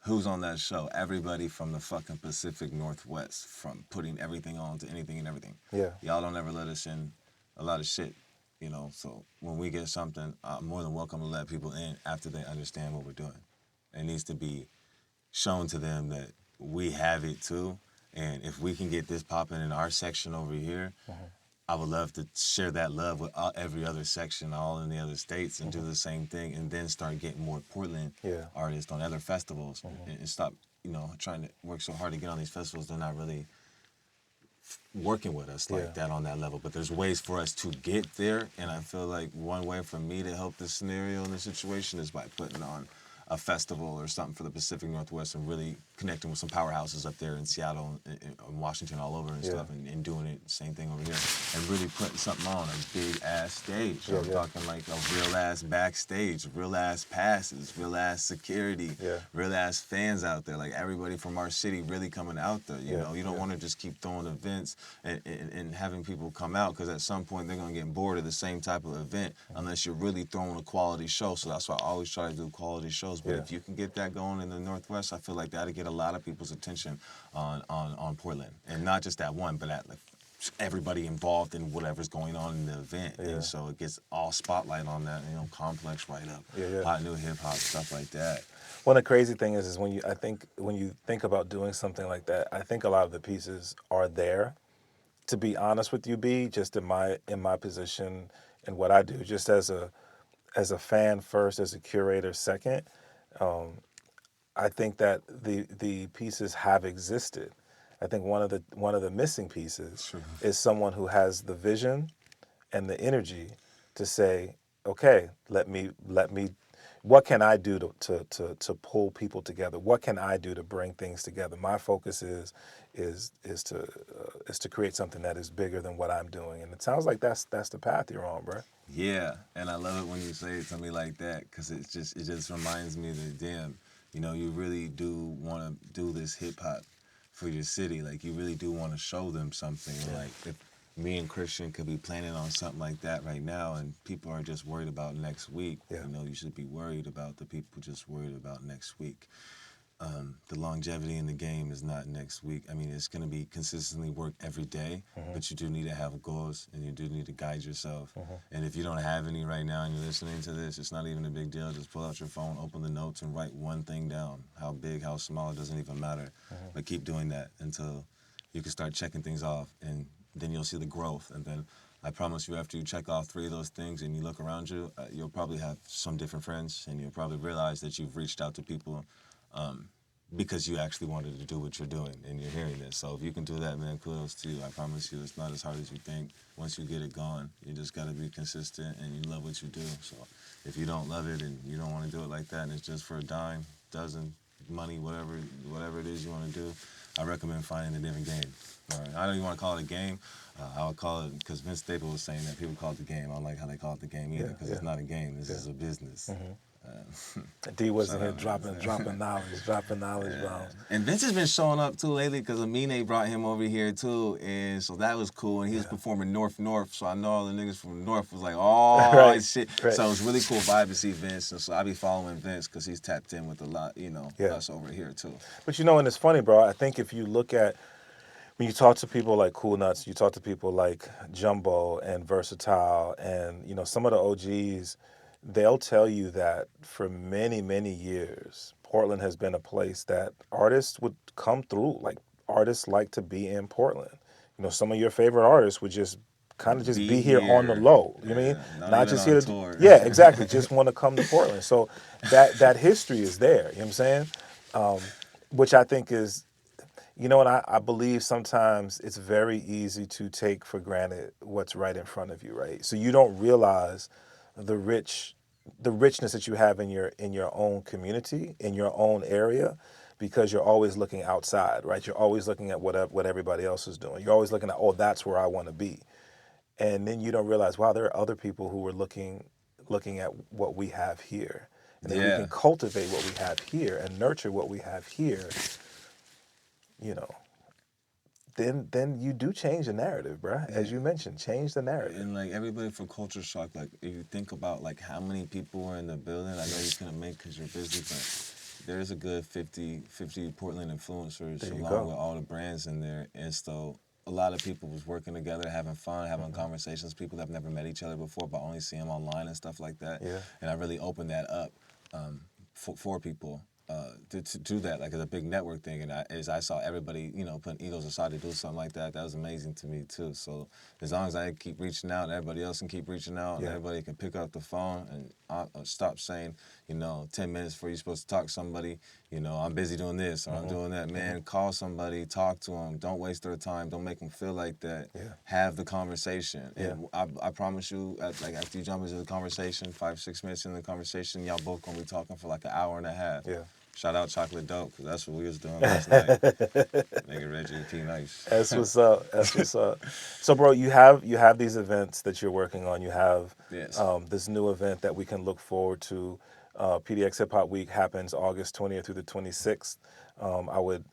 Who's on that show? Everybody from the fucking Pacific Northwest, from putting everything on to anything and everything. Yeah. Y'all don't ever let us in a lot of shit, so when we get something, I'm more than welcome to let people in after they understand what we're doing. It needs to be shown to them that we have it too, and if we can get this popping in our section over here, I would love to share that love with every other section, all in the other states, and do the same thing, and then start getting more Portland artists on other festivals, and stop, trying to work so hard to get on these festivals. They're not really working with us like that on that level. But there's ways for us to get there, and I feel like one way for me to help this scenario and this situation is by putting on a festival or something for the Pacific Northwest, and really connecting with some powerhouses up there in Seattle and Washington, all over and stuff, and doing it, same thing over here, and really putting something on a big ass stage. I'm talking like a real ass backstage, real ass passes, real ass security, real ass fans out there, like everybody from our city really coming out there. You know, you don't want to just keep throwing events and having people come out, because at some point they're gonna get bored of the same type of event unless you're really throwing a quality show. So that's why I always try to do quality shows. But if you can get that going in the Northwest, I feel like that'll get a lot of people's attention on Portland, and not just that one, but at everybody involved in whatever's going on in the event. And so it gets all spotlight on that, complex right up, hot new hip hop, stuff like that. One of the crazy thing is when you think about doing something like that, I think a lot of the pieces are there. To be honest with you, B, just in my position and what I do, just as a fan first, as a curator second, I think that the pieces have existed. I think one of the missing pieces is someone who has the vision and the energy to say, okay, let me. What can I do to pull people together? What can I do to bring things together? My focus is to create something that is bigger than what I'm doing, and it sounds like that's the path you're on, bro. Yeah, and I love it when you say it to me like that, because it just reminds me that, damn, you really do want to do this hip hop for your city. Like, you really do want to show them something. Yeah. Like, if me and Christian could be planning on something like that right now, and people are just worried about next week, you should be worried about the people just worried about next week. The longevity in the game is not next week. I mean, it's going to be consistently work every day, but you do need to have goals, and you do need to guide yourself. And if you don't have any right now and you're listening to this, it's not even a big deal. Just pull out your phone, open the notes, and write one thing down. How big, how small, it doesn't even matter. But keep doing that until you can start checking things off, and then you'll see the growth. And then I promise you, after you check off 3 of those things and you look around you, you'll probably have some different friends, and you'll probably realize that you've reached out to people because you actually wanted to do what you're doing, and you're hearing this. So if you can do that, man, kudos to you. I promise you, it's not as hard as you think. Once you get it going, you just got to be consistent, and you love what you do. So if you don't love it and you don't want to do it like that, and it's just for a dime, dozen, money, whatever it is you want to do, I recommend finding a different game. All right. I don't even want to call it a game. I would call it, because Vince Staples was saying that people call it the game. I don't like how they call it the game either, because it's not a game. This is a business. D wasn't here dropping knowledge bombs. And Vince has been showing up too lately, because Amine brought him over here too, and so that was cool. And he was performing North, so I know all the niggas from North was like, oh, shit. Right. So it was really cool vibe to see Vince, and so I be following Vince because he's tapped in with a lot, us over here too. But and it's funny, bro. I think if you look at, when you talk to people like Cool Nuts, you talk to people like Jumbo and Versatile, and some of the OGs, they'll tell you that for many, many years, Portland has been a place that artists would come through. Like, artists like to be in Portland. Some of your favorite artists would just kind of be here on the low. You know what I mean? Not just here to tour. Yeah, exactly. Just want to come to Portland. So that history is there. You know what I'm saying? Which I think is, and I believe sometimes it's very easy to take for granted what's right in front of you, right? So you don't realize the richness that you have in your own community, in your own area, because you're always looking outside, right? You're always looking at what everybody else is doing. You're always looking at, oh, that's where I want to be. And then you don't realize, wow, there are other people who are looking at what we have here. And then we can cultivate what we have here and nurture what we have here, then you do change the narrative, bruh. As you mentioned, change the narrative. And like everybody from Culture Shock, like if you think about like how many people were in the building, I know you couldn't make because you're busy, but there's a good 50 Portland influencers along with all the brands in there. And so a lot of people was working together, having fun, having conversations, people that have never met each other before, but only see them online and stuff like that. Yeah. And I really opened that up for people. To do that, like, as a big network thing, and as I saw everybody, putting egos aside to do something like that, that was amazing to me too. So as long as I keep reaching out, and everybody else can keep reaching out, and everybody can pick up the phone and stop saying, 10 minutes before you're supposed to talk to somebody, I'm busy doing this or I'm doing that. Man, call somebody, talk to them. Don't waste their time. Don't make them feel like that. Yeah. Have the conversation. Yeah. And I promise you, after you jump into the conversation, 5-6 minutes into the conversation, y'all both gonna be talking for like an hour and a half. Yeah. Shout out Chocolate Dope, because that's what we was doing last night. Nigga Reggie P. Nice. That's what's up. That's what's up. So, bro, you have these events that you're working on. You have this new event that we can look forward to. Pdx Hiphop Week happens August 20th through the 26th.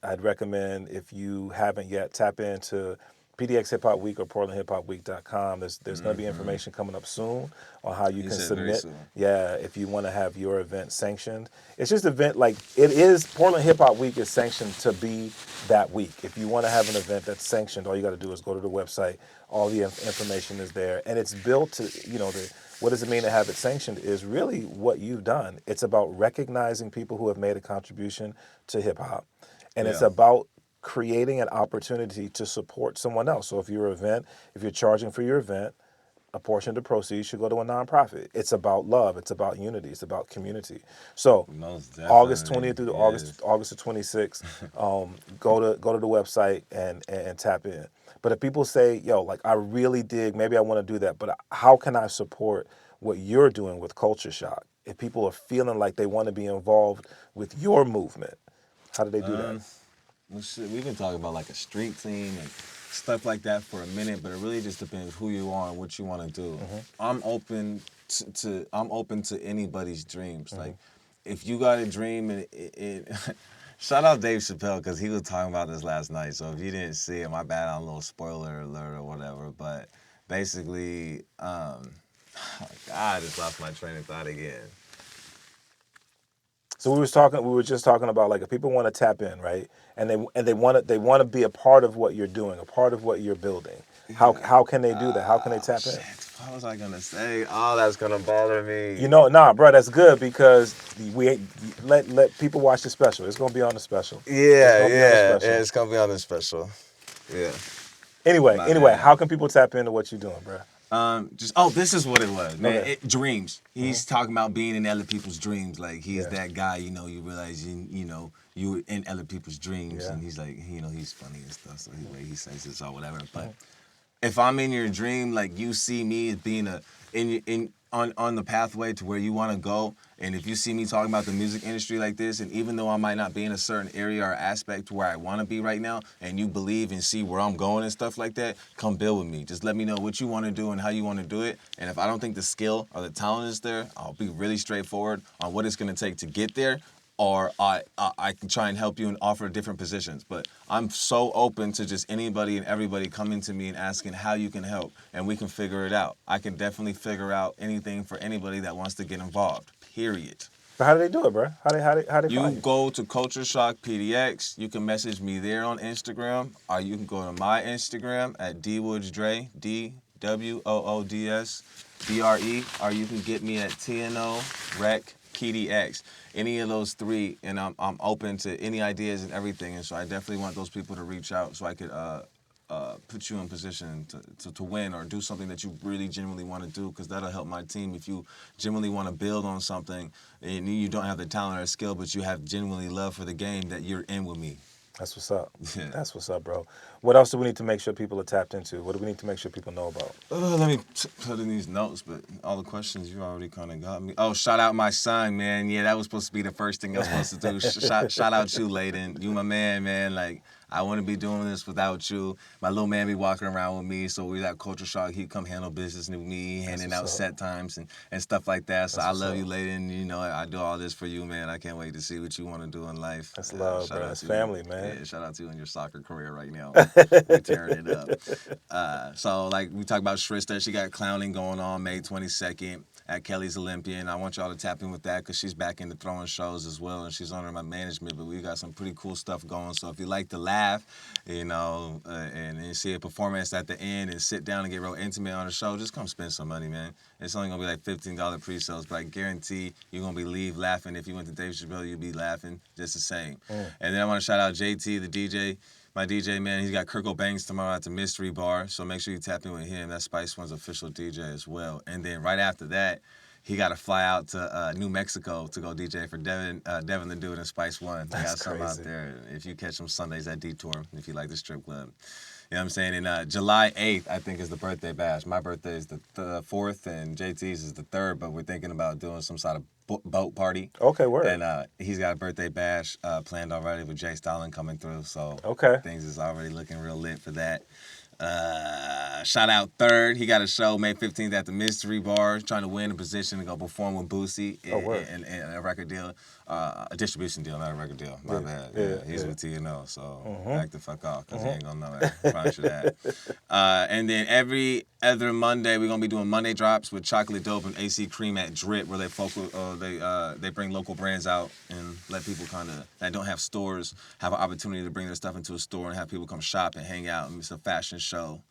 I'd recommend, if you haven't yet, tap into Pdx Hiphop Week or PortlandHipHopWeek.com. There's going to be information coming up soon on how you can submit. Yeah, if you want to have your event sanctioned. It's just an event, like, it is, Portland Hip Hop Week is sanctioned to be that week. If you want to have an event that's sanctioned, all you got to do is go to the website. All the information is there. And it's built to, what does it mean to have it sanctioned is really what you've done. It's about recognizing people who have made a contribution to hip hop. And it's about creating an opportunity to support someone else. So if you're charging for your event, a portion of the proceeds should go to a nonprofit. It's about love. It's about unity. It's about community. So August 20th through August the 26th, go to the website and tap in. But if people say, yo, like I really dig, maybe I want to do that, but how can I support what you're doing with Culture Shock? If people are feeling like they want to be involved with your movement, how do they do that? Well, shit, we can talk about like a street team and stuff like that for a minute, but it really just depends who you are and what you want to do. I'm open to anybody's dreams. Like, if you got a dream and shout out Dave Chappelle, because he was talking about this last night. So if you didn't see it, my bad on a little spoiler alert or whatever. But basically, God, I just lost my train of thought again. So we were just talking about, like, if people want to tap in, right, and they want to be a part of what you're doing, a part of what you're building. How can they do that? How can they tap in? What was I gonna say? Oh, that's gonna bother me. You know, nah, bro, that's good because we let people watch the special. It's gonna be on the special. It's gonna be on the special. Yeah. Anyway, how can people tap into what you're doing, bro? This is what it was, man. Okay. Dreams. He's talking about being in other people's dreams. Like, he's that guy, you know, you realize, you were in other people's dreams. And he's like, he's funny and stuff. So anyway, he says this or whatever. But if I'm in your dream, like, you see me as being on the pathway to where you want to go, and if you see me talking about the music industry like this, and even though I might not be in a certain area or aspect to where I want to be right now, and you believe and see where I'm going and stuff like that, come build with me. Just let me know what you want to do and how you want to do it. And if I don't think the skill or the talent is there, I'll be really straightforward on what it's going to take to get there, or I can try and help you and offer different positions. But I'm so open to just anybody and everybody coming to me and asking how you can help, and we can figure it out. I can definitely figure out anything for anybody that wants to get involved, period. But how do they do it, bro? How they You find you? go to Culture Shock PDX. You can message me there on Instagram, or you can go to my Instagram at DWoodsDre, DWOODSDRE, or you can get me at TNO Rec PDX. Any of those three, and I'm open to any ideas and everything. And so I definitely want those people to reach out so I could put you in position to win or do something that you really genuinely want to do, because that'll help my team. If you genuinely want to build on something and you don't have the talent or skill, but you have genuinely love for the game, that you're in with me. That's what's up. Yeah. That's what's up, bro. What else do we need to make sure people are tapped into? What do we need to make sure people know about? Let me put in these notes, but all the questions you already kind of got me. Oh, shout out my son, man. Yeah, that was supposed to be the first thing I was supposed to do. Shout out you, Layden. You my man. Like, I wouldn't be doing this without you. My little man be walking around with me, so we got Culture Shock. He come handle business with me, handing out set times and stuff like that. So I love you, Layden. You know, I do all this for you, man. I can't wait to see what you want to do in life. That's love, bro. That's family, man. Yeah, shout out to you in your soccer career right now. We're tearing it up. So, like, we talk about Shrista. She got clowning going on May 22nd at Kelly's Olympian. I want y'all to tap in with that because she's back into throwing shows as well, and she's under my management, but we got some pretty cool stuff going. So if you like to laugh, you know, and see a performance at the end and sit down and get real intimate on the show, just come spend some money, man. It's only going to be like $15 pre-sales, but I guarantee you're going to leave laughing. If you went to Dave Chappelle, you'll be laughing just the same. And then I want to shout out JT, the DJ. My DJ, man, he's got Kirk Banks tomorrow at the Mystery Bar, so make sure you tap in with him. That's Spice One's official DJ as well. And then right after that, he got to fly out to New Mexico to go DJ for Devin the Dude and Spice One. They got something out there. If you catch them Sundays at Detour, if you like the strip club. You know what I'm saying? And July 8th, I think, is the birthday bash. My birthday is the 4th, and JT's is the 3rd, but we're thinking about doing some sort of boat party. Okay, word. And he's got a birthday bash planned already with Jay Stalin coming through, so things is already looking real lit for that. Shout out 3rd. He got a show May 15th at the Mystery Bar, trying to win a position to go perform with Boosie and a record deal, a distribution deal, not a record deal. My bad. Yeah, he's with TNO, so back the fuck off because he ain't gonna know that. Promise you that. And then every other Monday, we're gonna be doing Monday drops with Chocolate Dope and AC Cream at Drip, where they bring local brands out and let people that don't have stores have an opportunity to bring their stuff into a store and have people come shop and hang out. And it's a fashion show.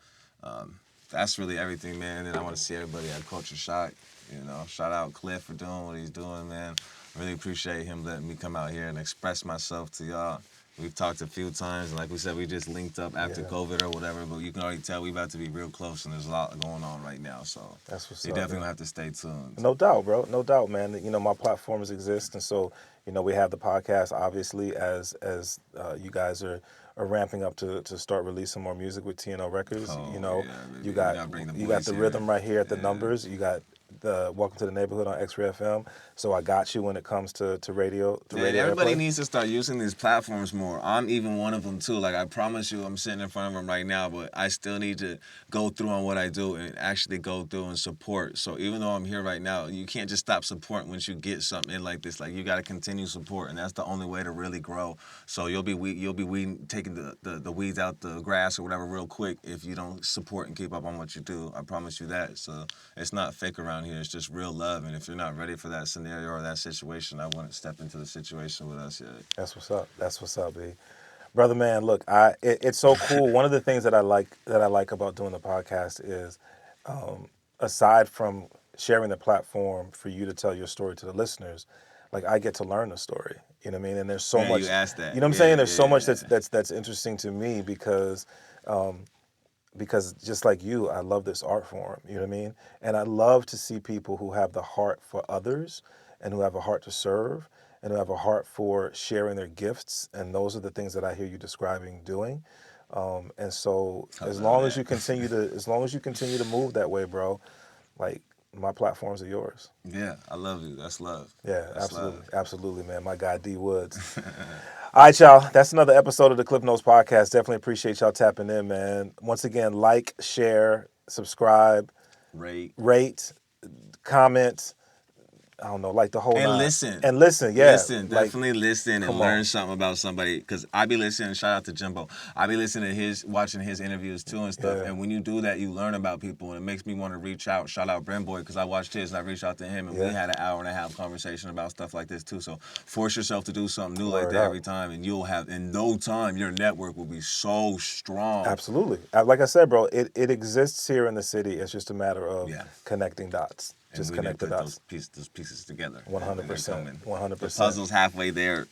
That's really everything, man. And I want to see everybody at Culture Shock. You know, shout out Klyph for doing what he's doing, man. Really appreciate him letting me come out here and express myself to y'all. We've talked a few times, and like we said, we just linked up after COVID or whatever, but you can already tell we about to be real close, and there's a lot going on right now, so that's what's you up, definitely have to stay tuned. No doubt, bro. No doubt, man. You know, my platforms exist, and so, you know, we have the podcast, obviously, as you guys are ramping up to start releasing more music with TNO Records. Oh, you know, yeah, you got the rhythm right here at the Numberz. You got the Welcome to the Neighborhood on XRAY FM. So I got you when it comes to radio. Everybody airplay. needs to start using these platforms more. I'm even one of them too. Like I promise you, I'm sitting in front of them right now, but I still need to go through on what I do and actually go through and support. So even though I'm here right now, you can't just stop supporting once you get something in like this. Like you got to continue support, and that's the only way to really grow. So you'll be taking the weeds out the grass or whatever real quick if you don't support and keep up on what you do. I promise you that. So it's not fake around here. It's just real love. And if you're not ready for that scenario or that situation, I wouldn't step into the situation with us yet. That's what's up. That's what's up, B. Brother, man, look, it's so cool. One of the things that I like about doing the podcast is, aside from sharing the platform for you to tell your story to the listeners, like I get to learn the story. You know what I mean? And there's so much. You asked that. You know what I'm saying? There's so much that's interesting to me because just like you, I love this art form. You know what I mean? And I love to see people who have the heart for others and who have a heart to serve and who have a heart for sharing their gifts. And those are the things that I hear you describing doing. And so as long as you continue to move that way, bro, like my platforms are yours. Yeah, I love you. That's love. Yeah, that's absolutely. Love. Absolutely, man. My guy D Woods. All right, y'all. That's another episode of the Klyph Notes podcast. Definitely appreciate y'all tapping in, man. Once again, like, share, subscribe, rate, comment. I don't know, like the whole and nine. Listen. And listen, yeah. Definitely listen and learn something about somebody. Because I be listening, shout out to Jimbo. I be listening to watching his interviews too and stuff. Yeah. And when you do that, you learn about people. And it makes me want to reach out. Shout out Brent Boy, because I watched his and I reached out to him. And we had an hour and a half conversation about stuff like this too. So force yourself to do something new like that every time. And you'll have, in no time, your network will be so strong. Absolutely. Like I said, bro, it exists here in the city. It's just a matter of connecting dots. Just connect the dots. Those pieces together. 100%. 100%. The puzzle's halfway there.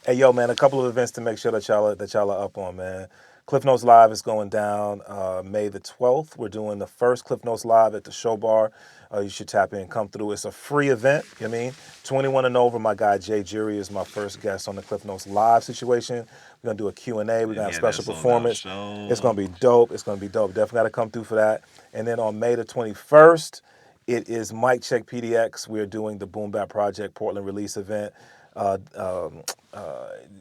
Hey, yo, man, a couple of events to make sure that y'all are up on, man. Klyph Notes Live is going down May the 12th. We're doing the first Klyph Notes Live at the Show Bar. You should tap in and come through. It's a free event, you know what I mean? 21 and over. My guy Jay Jury is my first guest on the Klyph Notes Live situation. We're going to do a Q&A. We're going to have special performance. It's going to be dope. Definitely got to come through for that. And then on May the 21st, it is Mic Check PDX. We're doing the Boom Bap Project Portland release event.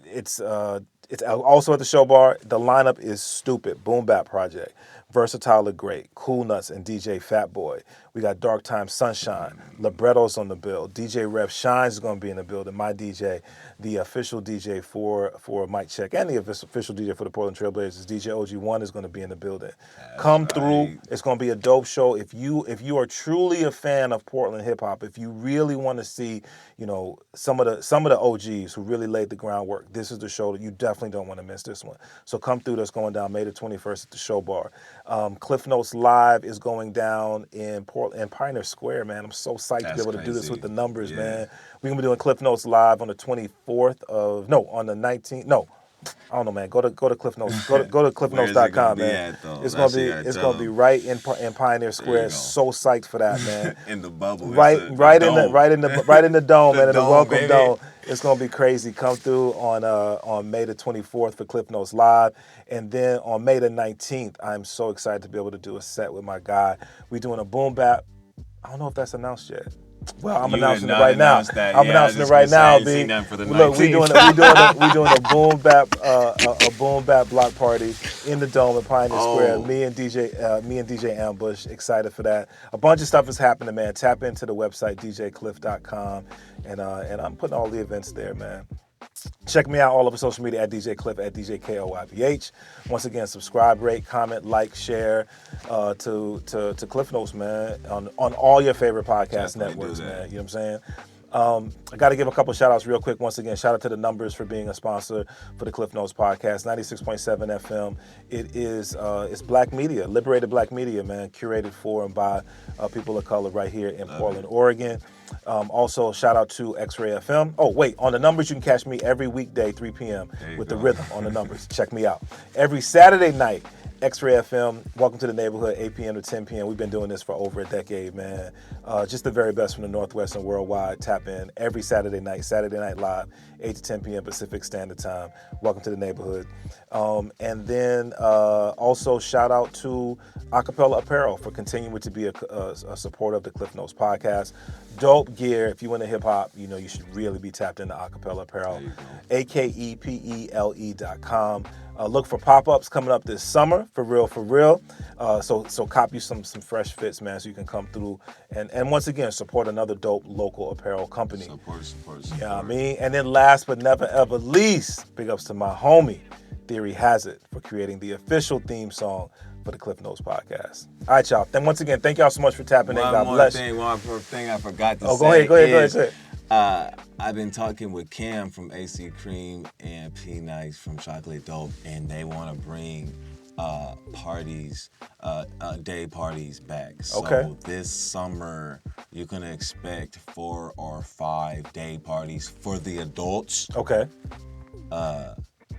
It's also at the Show Bar. The lineup is stupid. Boom Bap Project, Versatile the Great, Cool Nuts, and DJ Fatboy. We got Dark Time Sunshine, Libretto's on the bill. DJ Rev Shines is going to be in the building. My DJ, the official DJ for Mic Check, and the official DJ for the Portland Trailblazers, DJ OG1 is going to be in the building. Come through. It's going to be a dope show. If you are truly a fan of Portland hip hop, if you really want to see, you know, some of the OGs who really laid the groundwork, this is the show that you definitely don't want to miss this one. So come through. That's going down May the 21st at the Show Bar. Klyph Notes Live is going down in Pioneer Square, man. I'm so psyched to be able to do this with the Numberz, man. We're going to be doing Klyph Notes Live on the 24th on the 19th. No, I don't know, man. Go to Klyph Notes. Go to KlyphNotes.com, man. It's gonna be right in Pioneer Square. So psyched for that, man. In the bubble. Right in the dome, man. In the welcome dome. It's gonna be crazy. Come through on May the 24th for Klyph Notes Live, and then on May the 19th, I'm so excited to be able to do a set with my guy. We're doing a boom bap. I don't know if that's announced yet. Well, I'm announcing it right now. I'm announcing it right now, B. Look, we doing a boom bap block party in the dome at Pioneer Square. Me and DJ Ambush, excited for that. A bunch of stuff is happening, man. Tap into the website djklyph.com, and I'm putting all the events there, man. Check me out all over social media at DJ Klyph, at DJ KLYPH. Once again, subscribe, rate, comment, like, share to Klyph Notes, man, on all your favorite podcast networks, man. You know what I'm saying? I got to give a couple shout outs real quick. Once again, shout out to the Numberz for being a sponsor for the Klyph Notes podcast. 96.7 FM. It is it's Black media, liberated Black media, man, curated for and by people of color right here in Portland, Oregon. Also, shout out to XRAY FM. Oh, wait, on the Numberz, you can catch me every weekday, 3 p.m. with the rhythm on the Numberz. Check me out. Every Saturday night, XRAY FM, welcome to the neighborhood, 8 p.m. to 10 p.m. We've been doing this for over a decade, man. Just the very best from the Northwest and worldwide. Tap in every Saturday night live, 8 to 10 p.m. Pacific Standard Time. Welcome to the neighborhood. And then also shout out to Akepele Apparel for continuing to be a supporter of the Klyph Notes podcast. Dope gear. If you into hip hop, you know you should really be tapped into Akepele Apparel. Akepele.com. Look for pop-ups coming up this summer, for real. So cop you some fresh fits, man, so you can come through and once again support another dope local apparel company. Support. You know what I mean? And then last but never ever least, big ups to my homie, Theory Hazit, for creating the official theme song for the Klyph Notes podcast. All right, y'all. Then once again, thank y'all so much for tapping in. God bless you. One more thing I forgot to say. Go ahead. I've been talking with Cam from AC Cream and P Nice from Chocolate Dope, and they want to bring day parties back. So this summer, you can expect 4 or 5 day parties for the adults. Okay.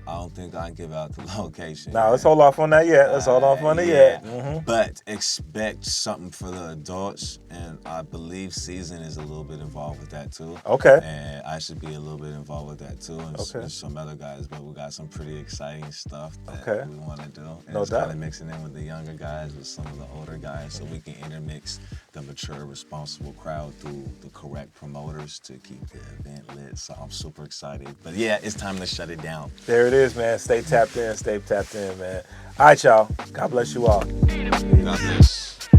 I don't think I can give out the location. Nah, let's hold off on that yet. Mm-hmm. But expect something for the adults, and I believe Season is a little bit involved with that too. Okay. And I should be a little bit involved with that too, and some other guys. But we got some pretty exciting stuff that we want to do. And no it's doubt. Kind of mixing in with the younger guys with some of the older guys, so we can intermix the mature, responsible crowd through the correct promoters to keep the event lit. So I'm super excited. But yeah, it's time to shut it down. There it is, man. Stay tapped in, man. All right, y'all. God bless you all. God bless.